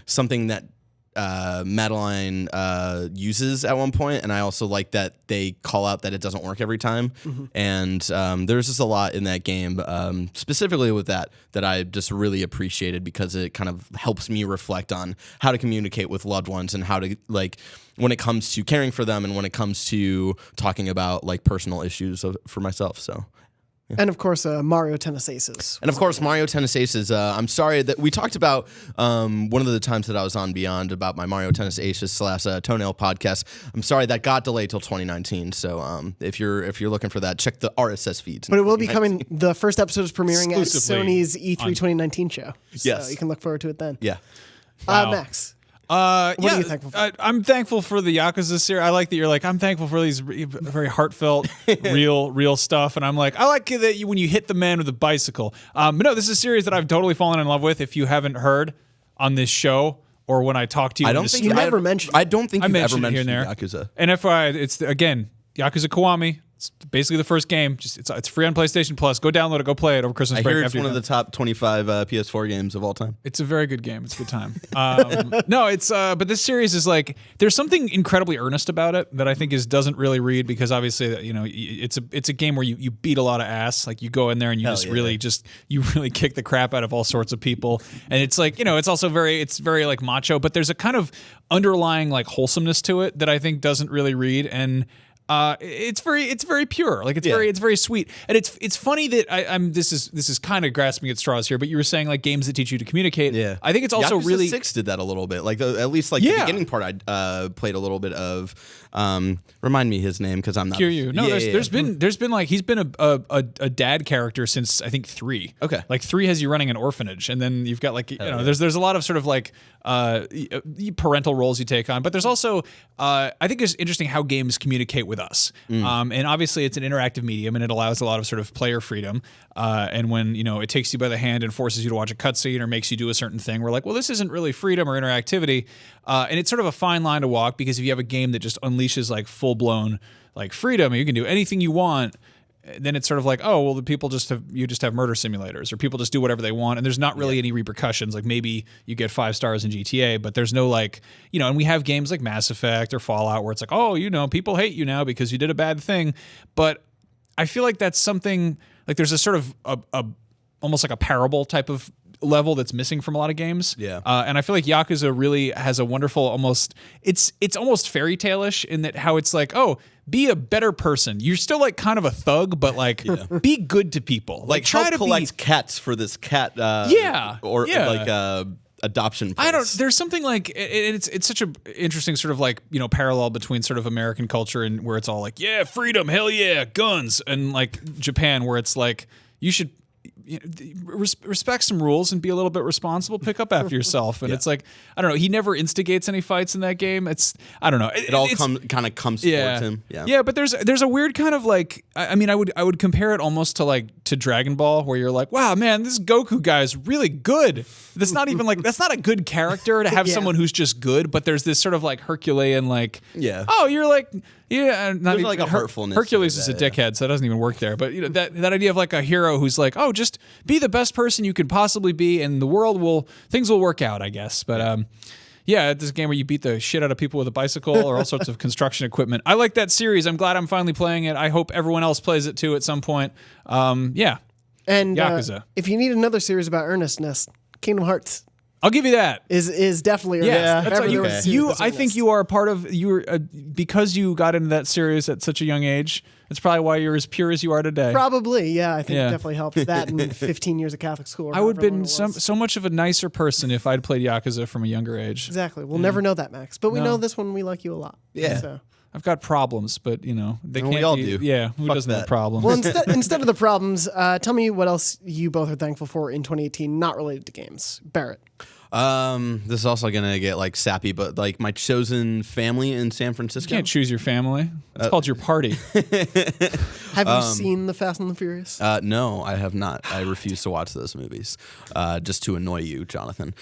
something that Madeline uses at one point, and I also like that they call out that it doesn't work every time. And there's just a lot in that game, specifically with that I just really appreciated because it kind of helps me reflect on how to communicate with loved ones and how to like when it comes to caring for them and when it comes to talking about like personal issues for myself. So. And of course, Mario Tennis Aces. And of course, Mario Tennis Aces. I'm sorry that we talked about one of the times that I was on Beyond about my Mario Tennis Aces / Toenail podcast. I'm sorry that got delayed till 2019. So if you're looking for that, check the RSS feeds. But it will be coming. The first episode is premiering at Exclusively Sony's E3 2019 show. So Yes. you can look forward to it then. Yeah. Max. What are you thankful for? I'm thankful for the Yakuza series. I like that you're like, I'm thankful for these very heartfelt, real stuff. And I'm like, I like that when you hit the man with a bicycle. But no, this is a series that I've totally fallen in love with. If you haven't heard on this show or when I talk to you, I don't think You I never ever mentioned. I don't think I you've ever mentioned it here mentioned and there. Yakuza. And FYI, it's again Yakuza Kiwami. It's basically the first game. It's free on PlayStation Plus. Go download it. Go play it over Christmas I break. hear it's after one you're of the done. top 25 PS4 games of all time. It's a very good game. It's a good time. No, it's but this series is like there's something incredibly earnest about it that I think doesn't really read because obviously it's a game where you beat a lot of ass. Like you go in there and you really kick the crap out of all sorts of people. And it's like it's also very like macho, but there's a kind of underlying like wholesomeness to it that I think doesn't really read and. It's very pure. Like it's very sweet. And it's funny that I'm this is kind of grasping at straws here, but you were saying like games that teach you to communicate. Yeah, I think it's also Yakuza really 6 did that a little bit. Like at least like the beginning part, I played a little bit of. Remind me his name because I'm not. Kiryu. No, there's been like he's been a dad character since I think 3. Okay. Like 3 has you running an orphanage, and then you've got like there's a lot of sort of like parental roles you take on. But there's also, I think it's interesting how games communicate with us. And obviously it's an interactive medium and it allows a lot of sort of player freedom. And when, it takes you by the hand and forces you to watch a cutscene or makes you do a certain thing, we're like, well, this isn't really freedom or interactivity. And it's sort of a fine line to walk, because if you have a game that just unleashes like full-blown like freedom, you can do anything you want, then it's sort of like, oh, well, the people just have murder simulators, or people just do whatever they want, and there's not really any repercussions. Like maybe you get 5 stars in GTA, but there's no like, and we have games like Mass Effect or Fallout where it's like, oh, people hate you now because you did a bad thing. But I feel like that's something like there's a sort of a almost like a parable type of level that's missing from a lot of games. Yeah. And I feel like Yakuza really has a wonderful it's almost fairy tale-ish in that how it's like, oh, be a better person. You're still like kind of a thug, but like be good to people. Like try to collect cats for this cat adoption place. There's something like it's such a interesting sort of like, parallel between sort of American culture and where it's all like, yeah, freedom, hell yeah, guns, and like Japan where it's like you should respect some rules and be a little bit responsible, pick up after yourself. And it's like, I don't know, he never instigates any fights in that game. I don't know. It all kind of comes towards him. Yeah. Yeah, but there's a weird kind of like, I would compare it almost to Dragon Ball, where you're like, wow, man, this Goku guy is really good. That's not even like, that's not a good character to have someone who's just good, but there's this sort of like Herculean like, oh, you're like, not even, like a hurtfulness. Hercules is a dickhead, so that doesn't even work there. But that idea of like a hero who's like, oh, just be the best person you can possibly be, and things will work out, I guess. But this is a game where you beat the shit out of people with a bicycle or all sorts of construction equipment. I like that series. I'm glad I'm finally playing it. I hope everyone else plays it too at some point. And Yakuza. If you need another series about earnestness, Kingdom Hearts. I'll give you that. Is definitely That's I think you are a part of because you got into that series at such a young age. It's probably why you're as pure as you are today. Probably, yeah. I think it definitely helped. That and 15 years of Catholic school. I would have been so much of a nicer person if I'd played Yakuza from a younger age. Exactly. We'll never know that, Max. But we know this one. We like you a lot. Yeah. So. I've got problems, but they can't. We all do. Yeah, who doesn't have problems? Well, instead of the problems, tell me what else you both are thankful for in 2018, not related to games. Barrett. This is also gonna get like sappy, but like my chosen family in San Francisco. You can't choose your family. It's called your party. Have you seen The Fast and the Furious? No, I have not. I refuse to watch those movies, just to annoy you, Jonathan.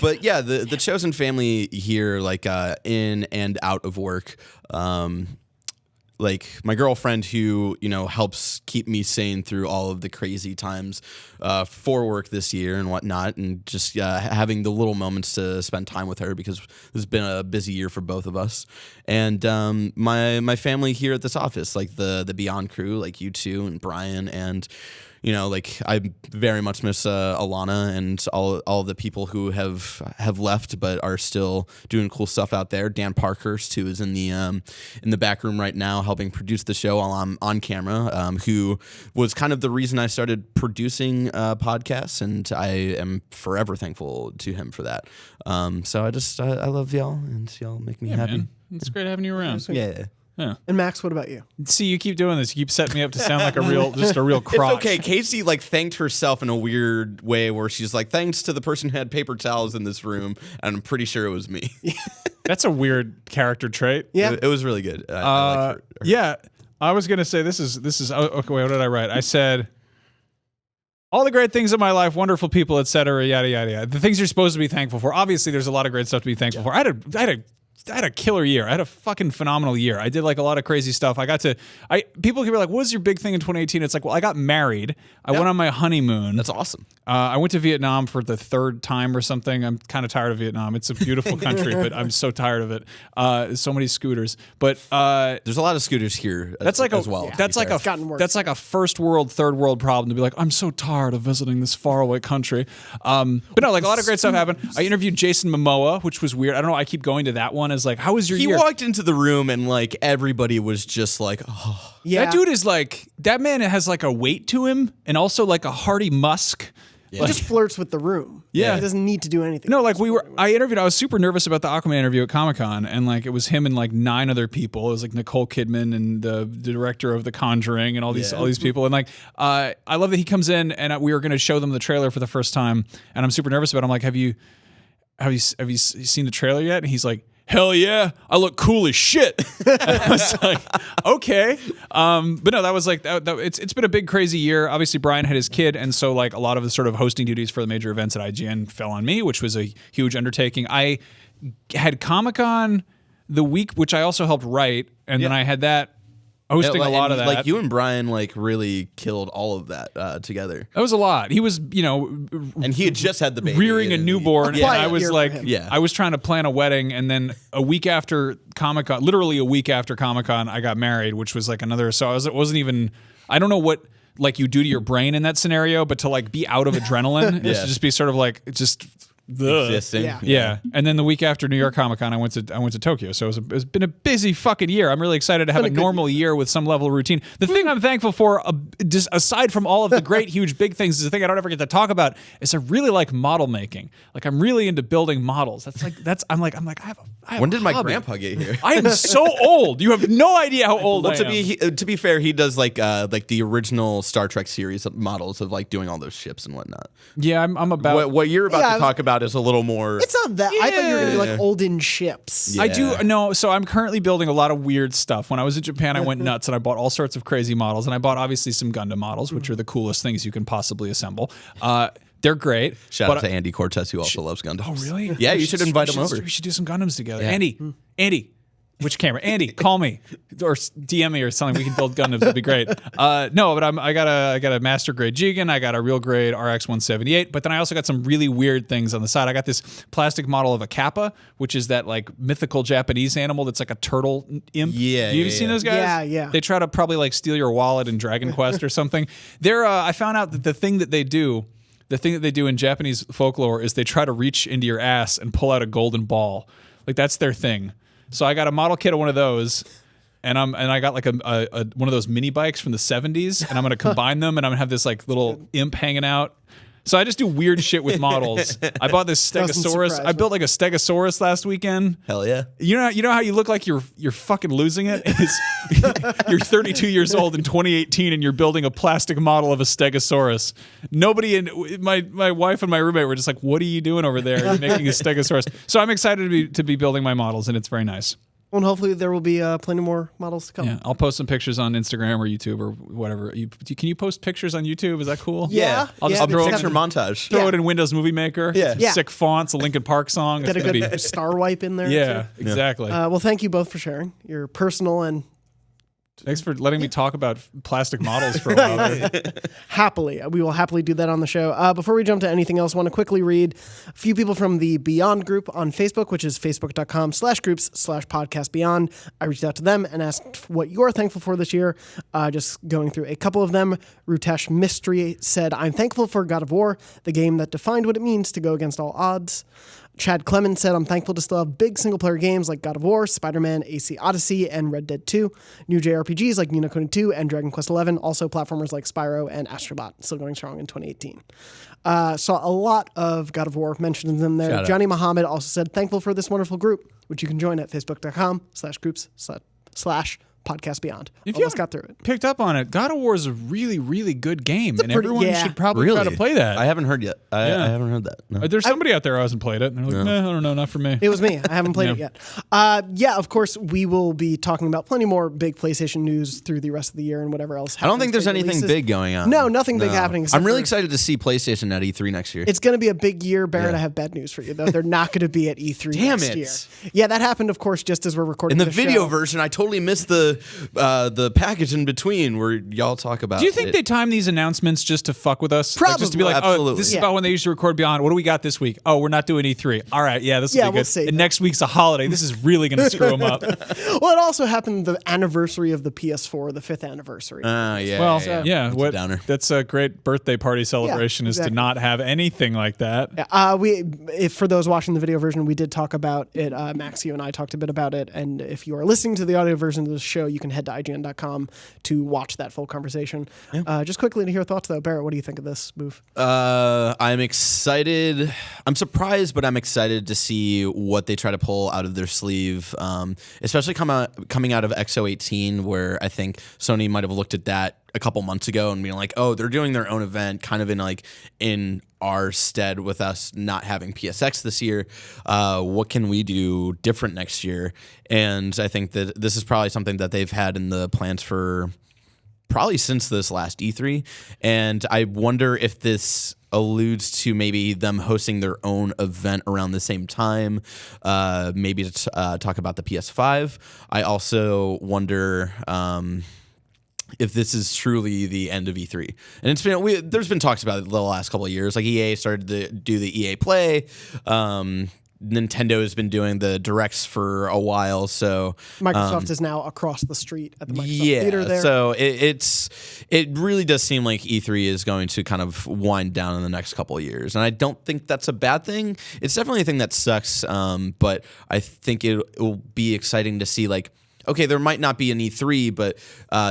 But yeah, the chosen family here, like in and out of work. Like my girlfriend who, helps keep me sane through all of the crazy times for work this year and whatnot, and just having the little moments to spend time with her, because this has been a busy year for both of us. And my family here at this office, like the Beyond crew, like you two and Brian, and like I very much miss Alana and all the people who have left but are still doing cool stuff out there. Dan Parkhurst, who is in the back room right now helping produce the show while I'm on camera, who was kind of the reason I started producing podcasts, and I am forever thankful to him for that. So I love y'all, and y'all make me happy. Man. It's great having you around. Yeah. Yeah. And Max, what about you? See, you keep doing this. You keep setting me up to sound like a real crotch. It's okay. Casey thanked herself in a weird way where she's like, thanks to the person who had paper towels in this room, and I'm pretty sure it was me. That's a weird character trait. Yeah. It was really good. I like her. Yeah. I was gonna say this is okay. What did I write? I said all the great things in my life, wonderful people, etc. Yada yada yada. The things you're supposed to be thankful for. Obviously, there's a lot of great stuff to be thankful for. I had a killer year. I had a fucking phenomenal year. I did like a lot of crazy stuff. People can be like, what was your big thing in 2018? It's like, well, I got married. I went on my honeymoon. That's awesome. I went to Vietnam for the 3rd time or something. I'm kind of tired of Vietnam. It's a beautiful country, but I'm so tired of it. There's so many scooters, but there's a lot of scooters here. That's as well. Yeah. That's like a first world, third world problem to be like, I'm so tired of visiting this faraway country. But no, like a lot of great stuff happened. I interviewed Jason Momoa, which was weird. I don't know. I keep going to that one as like, how was your year? He walked into the room and like everybody was just like, oh. Yeah. That dude is like, that man has like a weight to him and also like a hearty musk. Yeah. He just flirts with the room. Yeah. He doesn't need to do anything. No, like I was super nervous about the Aquaman interview at Comic-Con, and like it was him and like 9 other people. It was like Nicole Kidman and the director of The Conjuring and all these people. And like, I love that he comes in and we were going to show them the trailer for the first time, and I'm super nervous about it. I'm like, have you have you seen the trailer yet? And he's like, hell yeah, I look cool as shit. I was like, okay. But no, that was like, it's been a big, crazy year. Obviously, Brian had his kid, and so like a lot of the sort of hosting duties for the major events at IGN fell on me, which was a huge undertaking. I had Comic-Con the week, which I also helped write, and then I had that hosting a lot of that. Like you and Brian like really killed all of that together. That was a lot. He was, and he had just had the baby, rearing a newborn. And I was like, yeah. I was trying to plan a wedding, and then a week after Comic-Con, literally a week after Comic-Con, I got married, which was like another. So it wasn't even. I don't know what like you do to your brain in that scenario, but to like be out of adrenaline is to just be sort of like just. Existing. Yeah. And then the week after New York Comic Con, I went to Tokyo. So it's been a busy fucking year. I'm really excited to have a normal year with some level of routine. The thing I'm thankful for, just aside from all of the great, huge, big things, is the thing I don't ever get to talk about. Is I really like model making. Like I'm really into building models. I'm like I have when did a my hobby. grandpa get here? I am so old. You have no idea how old I am. To be fair, he does like the original Star Trek series of models of like doing all those ships and whatnot. Yeah, I'm about what you're about to talk about is a little more. It's not that. I thought you were going to be like olden ships. I do no. So I'm currently building a lot of weird stuff. When I was in Japan, I went nuts and I bought all sorts of crazy models, and I bought obviously some Gundam models, which are the coolest things you can possibly assemble. They're great. Shout out to Andy Cortez, who also loves Gundams. Oh, really? Yeah, you should invite him over. We should do some Gundams together. Yeah. Andy. Which camera? Andy, call me or DM me or something. We can build Gundams. It'd be great. No, but I got a master grade Jigen. I got a real grade RX 178. But then I also got some really weird things on the side. I got this plastic model of a kappa, which is that like mythical Japanese animal that's like a turtle imp. Yeah, you seen those guys? Yeah. They try to probably like steal your wallet in Dragon Quest or something. I found out that the thing that they do in Japanese folklore is they try to reach into your ass and pull out a golden ball. Like that's their thing. So I got a model kit of one of those, and I got like a one of those mini bikes from the 70s, and I'm gonna combine them, and I'm gonna have this like little imp hanging out. So I just do weird shit with models. I bought this Stegosaurus. I built like a Stegosaurus last weekend. Hell yeah! You know how you look like you're fucking losing it. You're 32 years old in 2018, and you're building a plastic model of a Stegosaurus. Nobody in my wife and my roommate were just like, "What are you doing over there? You're making a Stegosaurus." So I'm excited to be building my models, and it's very nice. Well, and hopefully there will be plenty more models to come. Yeah, I'll post some pictures on Instagram or YouTube or whatever. Can you post pictures on YouTube? Is that cool? Yeah. I'll just throw picture montage. Throw it in Windows Movie Maker. Yeah. Sick fonts, a Linkin Park song. Get a good star wipe in there. Yeah, too. exactly. Well, thank you both for sharing your personal and. Thanks for letting me talk about plastic models for a while. Happily. We will happily do that on the show. Before we jump to anything else, I want to quickly read a few people from the Beyond group on Facebook, which is facebook.com/groups/podcastbeyond. I reached out to them and asked what you're thankful for this year. Just going through a couple of them. Rutesh Mystery said, I'm thankful for God of War, the game that defined what it means to go against all odds. Chad Clemens said, I'm thankful to still have big single-player games like God of War, Spider-Man, AC Odyssey, and Red Dead 2. New JRPGs like Ni no Kuni 2 and Dragon Quest XI. Also platformers like Spyro and Astrobot, still going strong in 2018. Saw a lot of God of War mentioned in there. Shout out. Johnny Muhammad also said, thankful for this wonderful group, which you can join at facebook.com/groups/podcast beyond. If you Almost got through it. Picked up on it. God of War is a really, really good game, and everyone should probably try to play that. I haven't heard yet. I haven't heard that. No. There's somebody out there who hasn't played it, and they're like, I don't know, not for me. It was me. I haven't played it yet. Yeah, of course, we will be talking about plenty more big PlayStation news through the rest of the year and whatever else happens. I don't think there's anything big going on. No, nothing big happening. I'm really excited to see PlayStation at E3 next year. It's going to be a big year. Barrett, I have bad news for you, though. They're not going to be at E3 next year. Yeah, that happened, of course, just as we're recording in the video show. version, I totally missed the package in between where y'all talk about. Do you think they time these announcements just to fuck with us? Probably. Like, just to be like, Absolutely. this is about when they used to record Beyond. What do we got this week? Oh, we're not doing E3. All right, this will be good. We'll see. And next week's a holiday. This is really going to screw them up. Well, it also happened the anniversary of the PS4, the 5th anniversary. That's a great birthday party celebration is to not have anything like that. If for those watching the video version, we did talk about it. Max, you and I talked a bit about it. And if you are listening to the audio version of the show, you can head to IGN.com to watch that full conversation. Just quickly to hear thoughts, though. Barrett, what do you think of this move? I'm excited. I'm surprised, but I'm excited to see what they try to pull out of their sleeve, especially coming out of XO18, where I think Sony might have looked at that a couple months ago and being like, oh, they're doing their own event kind of in our stead with us not having PSX this year. What can we do different next year? And I think that this is probably something that they've had in the plans for probably since this last E3. And I wonder if this alludes to maybe them hosting their own event around the same time, maybe to talk about the PS5. I also wonder if this is truly the end of E3. And it's been there's been talks about it the last couple of years. Like EA started to do the EA Play. Nintendo has been doing the directs for a while, so Microsoft is now across the street at the Microsoft Theater there. So it really does seem like E3 is going to kind of wind down in the next couple of years, and I don't think that's a bad thing. It's definitely a thing that sucks, but I think it will be exciting to see, like, okay, there might not be an E3, but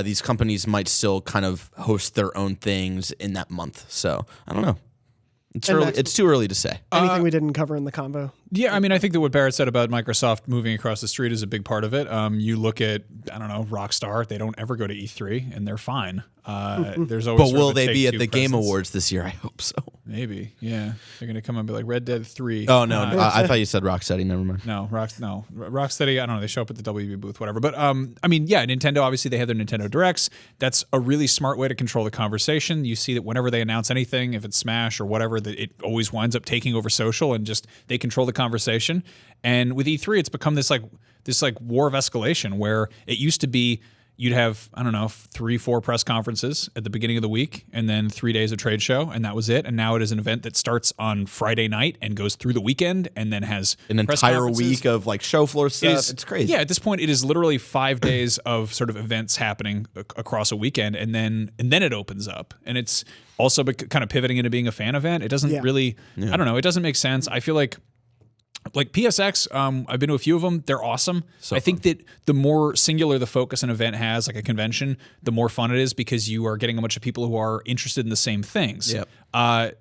these companies might still kind of host their own things in that month. So I don't know. It's too early to say. Anything we didn't cover in the combo? Yeah, I mean, I think that what Barrett said about Microsoft moving across the street is a big part of it. You look at, I don't know, Rockstar. They don't ever go to E3, and they're fine. There's always. But will they be at the Game Awards this year? I hope so. Maybe, yeah. They're going to come and be like Red Dead 3. Oh, no. I thought you said Rocksteady. Never mind. No, Rocksteady, I don't know. They show up at the WB booth, whatever. But, I mean, yeah, Nintendo, obviously, they have their Nintendo Directs. That's a really smart way to control the conversation. You see that whenever they announce anything, if it's Smash or whatever, that it always winds up taking over social, and just they control the conversation. And with E3, it's become this war of escalation, where it used to be you'd have, I don't know, 3-4 press conferences at the beginning of the week, and then 3 days of trade show, and that was it. And now it is an event that starts on Friday night and goes through the weekend, and then has an entire week of like show floor stuff. It's crazy. Yeah, at this point, it is literally 5 days of sort of events happening across a weekend, and then it opens up, and it's also kind of pivoting into being a fan event. It doesn't really, I don't know, it doesn't make sense. I feel like PSX, I've been to a few of them. They're awesome. I think that the more singular the focus an event has, like a convention, the more fun it is, because you are getting a bunch of people who are interested in the same things. Yep.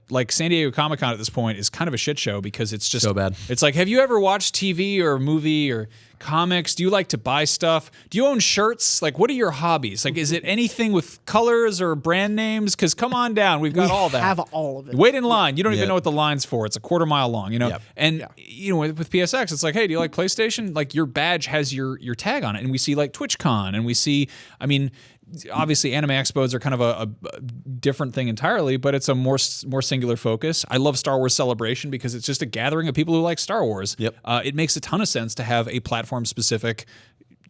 Like San Diego Comic-Con at this point is kind of a shit show, because it's just so bad. It's like, have you ever watched TV or a movie or comics? Do you like to buy stuff? Do you own shirts? Like, what are your hobbies? Like, is it anything with colors or brand names? Because come on down, we've got all that. We have all of it. Wait in line. You don't even know what the line's for. It's a quarter mile long, you know? And, you know, with PSX, it's like, hey, do you like PlayStation? Like, your badge has your tag on it. And we see, like, TwitchCon, and we see, I mean, obviously Anime Expos are kind of a different thing entirely, but it's a more singular focus. I love Star Wars Celebration because it's just a gathering of people who like Star Wars. Yep. It makes a ton of sense to have a platform specific,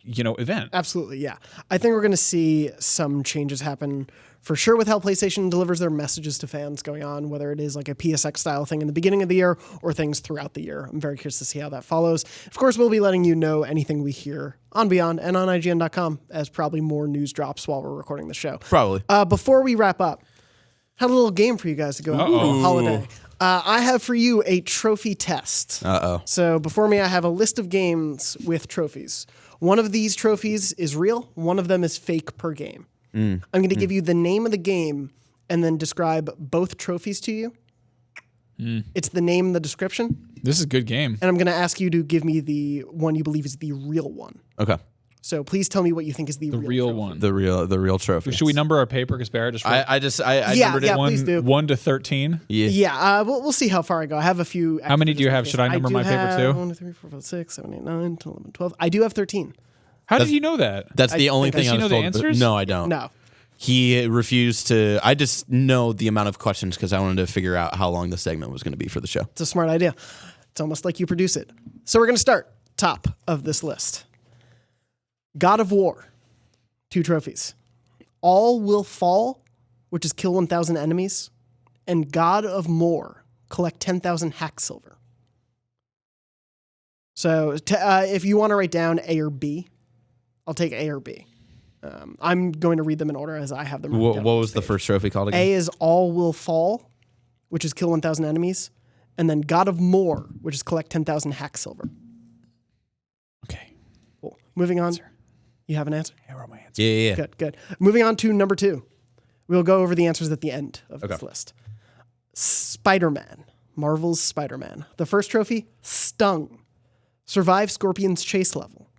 you know, event. Absolutely, yeah. I think we're going to see some changes happen for sure with how PlayStation delivers their messages to fans going on, whether it is like a PSX style thing in the beginning of the year or things throughout the year. I'm very curious to see how that follows. Of course, we'll be letting you know anything we hear on Beyond and on IGN.com, as probably more news drops while we're recording the show. Probably. Before we wrap up, had a little game for you guys to go on holiday. I have for you a trophy test. So before me, I have a list of games with trophies. One of these trophies is real. One of them is fake per game. I'm going to give you the name of the game and then describe both trophies to you. It's the name, the description. This is a good game. And I'm going to ask you to give me the one you believe is the real one. Okay. So please tell me what you think is the real one. The real trophy. Should we number our paper? Because Barrett just I numbered it. Please do. 1 to 13. Yeah. We'll see how far I go. I have a few. How many do you have? Should I number my paper too? 1, 2, 3, 4, 5, 6, 7, 8, 9, 10, 11, 12. I do have 13. How did you know that? That's the only thing I was know told. the answers? No, I don't. No. He refused to. I just know the amount of questions because I wanted to figure out how long the segment was going to be for the show. It's a smart idea. It's almost like you produce it. So we're going to start top of this list. God of War, 2 trophies. All Will Fall, which is kill 1,000 enemies, and God of More, collect 10,000 hack silver. So if you want to write down A or B, I'll take A or B. I'm going to read them in order as I have them. What was the first trophy called again? A is All Will Fall, which is kill 1,000 enemies, and then God of More, which is collect 10,000 hack silver. Okay. Cool. Moving on. You have an answer? I wrote my answer. Yeah. Good. Moving on to number 2. We'll go over the answers at the end of this list. Spider-Man. Marvel's Spider-Man. The first trophy, Stung. Survive Scorpion's chase level.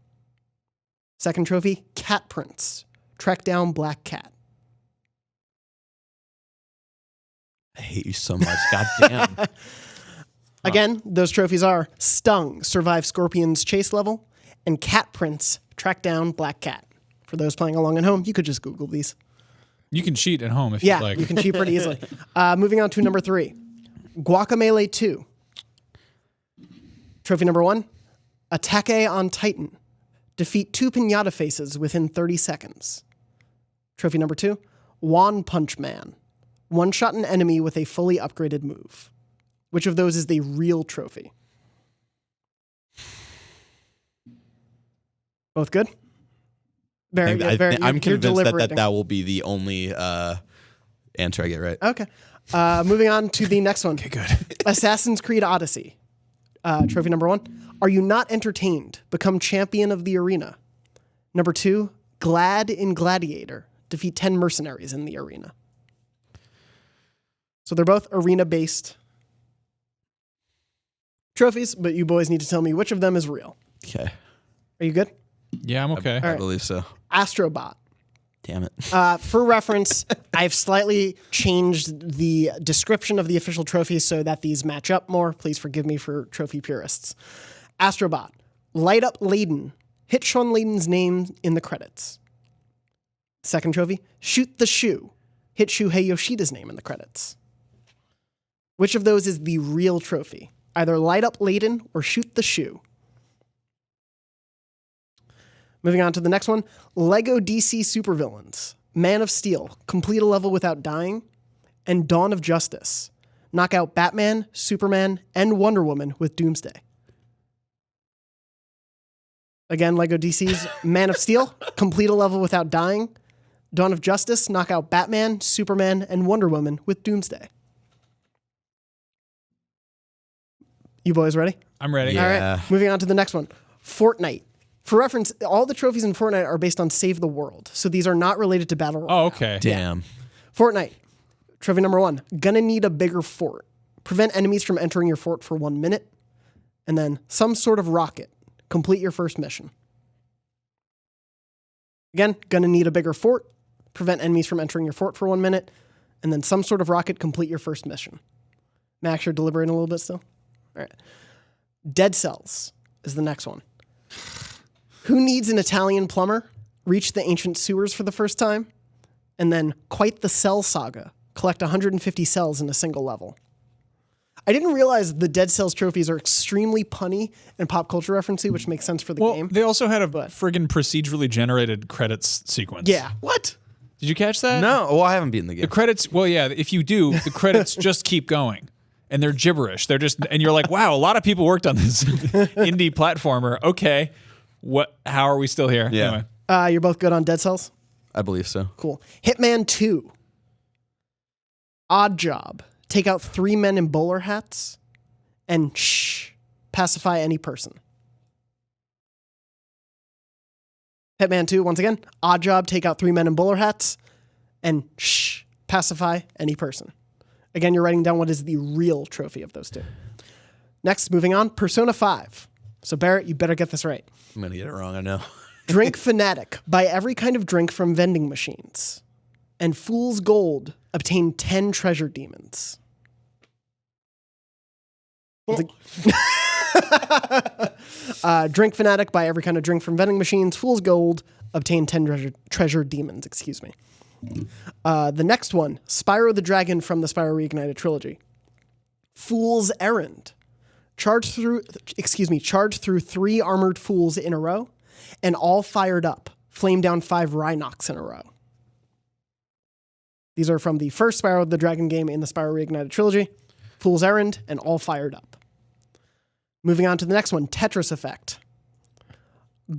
Second trophy, Cat Prince. Track down Black Cat. I hate you so much. God damn. Again, those trophies are Stung, survive Scorpion's chase level, and Cat Prince, track down Black Cat. For those playing along at home, you could just Google these. You can cheat at home if Yeah, you like. you can cheat pretty easily. Moving on to number 3, Guacamelee 2. Trophy number 1, Atake on Titan. Defeat 2 pinata faces within 30 seconds. Trophy number 2, One Punch Man. One-shot an enemy with a fully upgraded move. Which of those is the real trophy? Both good? Very, I'm convinced that will be the only answer I get right. Okay. Moving on to the next one. Okay, good. Assassin's Creed Odyssey. Trophy number 1. Are you not entertained? Become champion of the arena. Number 2. Glad in Gladiator. Defeat 10 mercenaries in the arena. So they're both arena-based trophies, but you boys need to tell me which of them is real. Okay. Are you good? Yeah, I'm okay. I believe so. Astrobot. Damn it. For reference, I've slightly changed the description of the official trophies so that these match up more. Please forgive me for trophy purists. Astrobot. Light up Layden. Hit Sean Layden's name in the credits. Second trophy. Shoot the shoe. Hit Shuhei Yoshida's name in the credits. Which of those is the real trophy? Either light up Layden or shoot the shoe. Moving on to the next one. Lego DC Supervillains. Man of Steel. Complete a level without dying. And Dawn of Justice. Knock out Batman, Superman, and Wonder Woman with Doomsday. Again, Lego DC's Man of Steel. Complete a level without dying. Dawn of Justice. Knock out Batman, Superman, and Wonder Woman with Doomsday. You boys ready? I'm ready. Yeah. All right. Moving on to the next one. Fortnite. For reference, all the trophies in Fortnite are based on Save the World. So these are not related to Battle Royale. Oh, okay. Damn. Fortnite. Trophy number 1. Gonna need a bigger fort. Prevent enemies from entering your fort for 1 minute. And then some sort of rocket. Complete your first mission. Again, gonna need a bigger fort. Prevent enemies from entering your fort for 1 minute. And then some sort of rocket. Complete your first mission. Max, you're deliberating a little bit still? All right. Dead Cells is the next one. Who needs an Italian plumber? Reach the ancient sewers for the first time. And then Quite the Cell Saga. Collect 150 cells in a single level. I didn't realize the Dead Cells trophies are extremely punny and pop culture referencey, which makes sense for the game. They also had a friggin' procedurally generated credits sequence. Yeah. What? Did you catch that? No. Well, I haven't beaten the game. The credits, well, yeah, if you do, the credits just keep going. And they're gibberish. They're just, and you're like, wow, a lot of people worked on this indie platformer. Okay. How are we still here? Yeah. Anyway. You're both good on Dead Cells? I believe so. Cool. Hitman 2. Odd Job. Take out 3 men in bowler hats. And pacify any person. Hitman 2, once again. Odd Job. Take out 3 men in bowler hats. And pacify any person. Again, you're writing down what is the real trophy of those two. Next, moving on, Persona 5. So Barrett, you better get this right. I'm going to get it wrong, I know. Drink Fanatic. Buy every kind of drink from vending machines. And Fool's Gold. Obtain 10 treasure demons. Drink Fanatic. Buy every kind of drink from vending machines. Fool's Gold. Obtain 10 treasure demons. Excuse me. The next one, Spyro the Dragon from the Spyro Reignited trilogy. Fool's Errand. Charge through 3 armored fools in a row, and all fired up. Flame down 5 Rhinox in a row. These are from the first Spyro the Dragon game in the Spyro Reignited trilogy. Fool's Errand, and all fired up. Moving on to the next one, Tetris Effect.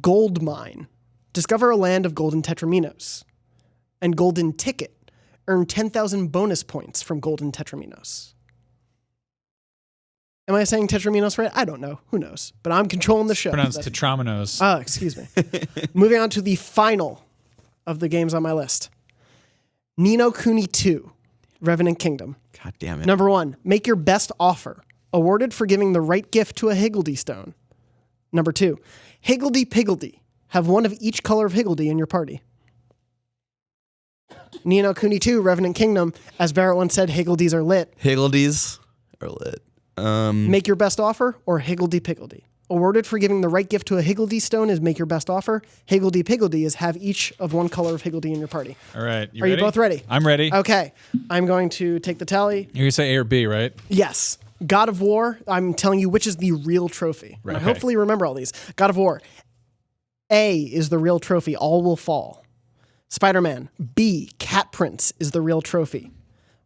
Gold Mine. Discover a land of golden tetraminos. And Golden Ticket. Earn 10,000 bonus points from Golden Tetraminos. Am I saying Tetraminos right? I don't know. Who knows? But I'm controlling the show. Pronounced Tetraminos. Oh, excuse me. Moving on to the final of the games on my list. Ni no Kuni 2. Revenant Kingdom. God damn it. Number 1. Make your best offer. Awarded for giving the right gift to a Higgledy stone. Number 2. Higgledy Piggledy. Have one of each color of Higgledy in your party. Ni no Kuni 2, Revenant Kingdom. As Barrett once said, higgledies are lit. Higgledies are lit. Make your best offer or higgledy-piggledy. Awarded for giving the right gift to a higgledy stone is make your best offer. Higgledy-piggledy is have each of one color of higgledy in your party. All right. Are you both ready? I'm ready. Okay. I'm going to take the tally. You're going to say A or B, right? Yes. God of War, I'm telling you which is the real trophy. Right. Okay. Hopefully you remember all these. God of War, A is the real trophy. All will fall. Spider-Man, B, Cat Prince is the real trophy.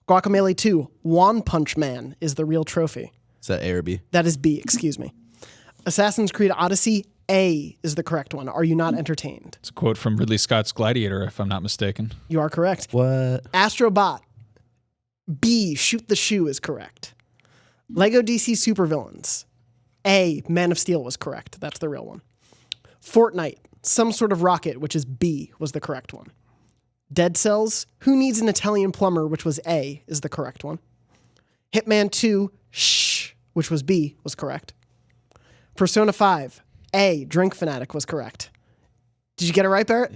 Guacamelee 2, One Punch Man is the real trophy. Is that A or B? That is B, excuse me. Assassin's Creed Odyssey, A is the correct one. Are you not entertained? It's a quote from Ridley Scott's Gladiator, if I'm not mistaken. You are correct. What? Astrobot, B, Shoot the Shoe is correct. Lego DC Supervillains, A, Man of Steel was correct. That's the real one. Fortnite, Some Sort of Rocket, which is B, was the correct one. Dead Cells, Who Needs an Italian Plumber, which was A, is the correct one. Hitman 2, Shh, which was B, was correct. Persona 5, A, Drink Fanatic was correct. Did you get it right, Barrett?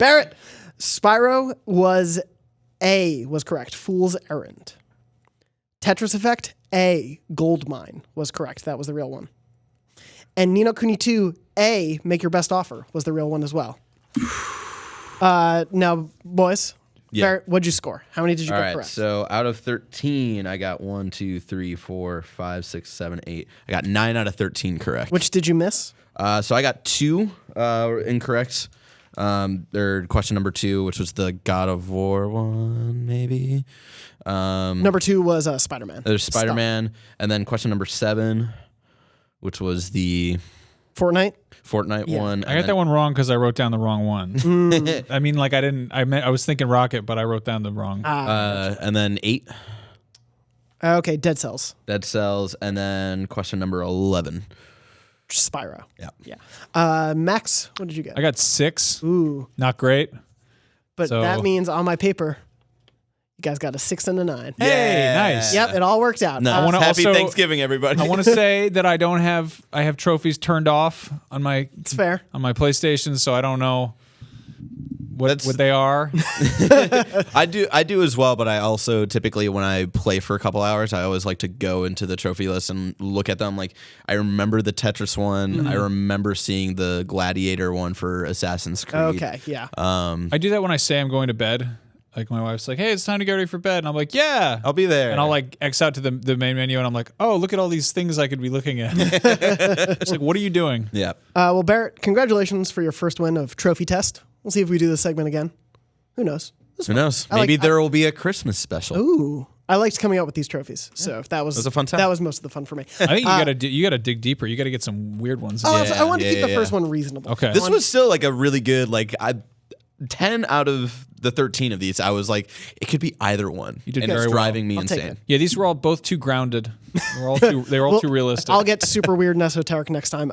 Barrett, Spyro was A, was correct. Fool's Errand. Tetris Effect, A, Goldmine was correct. That was the real one. And Ni no Kuni 2, A, Make Your Best Offer was the real one as well. Now, boys, Barrett, what'd you score? How many did you get correct? So out of 13, I got 1, 2, 3, 4, 5, 6, 7, 8. I got 9 out of 13 correct. Which did you miss? So I got 2 incorrect. Or question number 2, which was the God of War one, maybe. Number 2 was Spider-Man. There's Spider-Man. And then question number 7, which was the Fortnite one. I got that one wrong because I wrote down the wrong one. I mean, like I was thinking Rocket, but I wrote down the wrong. And then 8. Okay, Dead Cells. Dead Cells. And then question number 11. Spyro. Yeah. Max, what did you get? I got 6. Ooh. Not great. But So- that means on my paper, you guys got a 6 and a 9. Hey, nice. Yep, it all worked out. No. I wanna Happy also- Thanksgiving, everybody. I want to say that I have trophies turned off on my It's fair. on my PlayStation, so I don't know what they are. I do as well, but I also typically when I play for a couple hours, I always like to go into the trophy list and look at them. Like I remember the Tetris one. I remember seeing the Gladiator one for Assassin's Creed. Okay, yeah. I do that when I say I'm going to bed. Like my wife's like, "Hey, it's time to get ready for bed," and I'm like, "Yeah, I'll be there." And I'll like X out to the main menu, and I'm like, "Oh, look at all these things I could be looking at." It's like, what are you doing? Yeah. Well, Barrett, congratulations for your first win of Trophy Test. We'll see if we do this segment again. Who knows? Who knows? Maybe there will be a Christmas special. Ooh. I liked coming out with these trophies. So that was a fun time. That was most of the fun for me. I think you gotta dig deeper. You gotta get some weird ones. I wanted to keep the first one reasonable. Okay. This was still like a really good 10 out of the 13 of these, I was like, it could be either one. You did and very it's well. driving me I'll take insane. it. Yeah, these were all both too grounded. They were all too realistic. I'll get super weird and esoteric next time.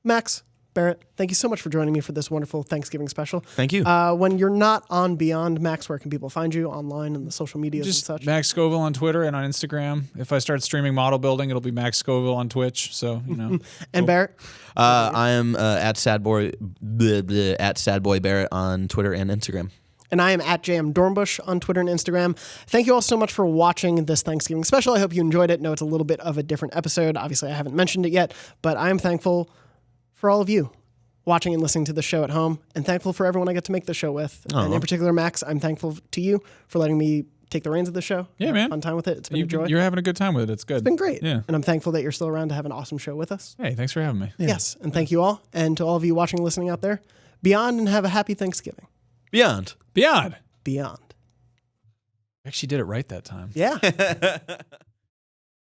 Max, Barrett, thank you so much for joining me for this wonderful Thanksgiving special. Thank you. When you're not on Beyond, Max, where can people find you online and the social medias Just and such? Max Scoville on Twitter and on Instagram. If I start streaming model building, it'll be Max Scoville on Twitch. So And Barrett? I am at Sadboy Barrett on Twitter and Instagram. And I am at Jonathon Dornbush on Twitter and Instagram. Thank you all so much for watching this Thanksgiving special. I hope you enjoyed it. No, it's a little bit of a different episode. Obviously, I haven't mentioned it yet, but I am thankful for all of you watching and listening to the show at home, and thankful for everyone I get to make the show with. And in particular, Max, I'm thankful to you for letting me take the reins of the show. Yeah, man. Fun time with it. It's been a joy. You're having a good time with it. It's good. It's been great. Yeah. And I'm thankful that you're still around to have an awesome show with us. Hey, thanks for having me. Yes. And thank you all. And to all of you watching and listening out there, beyond and have a happy Thanksgiving. Beyond. Beyond. Actually did it right that time. Yeah.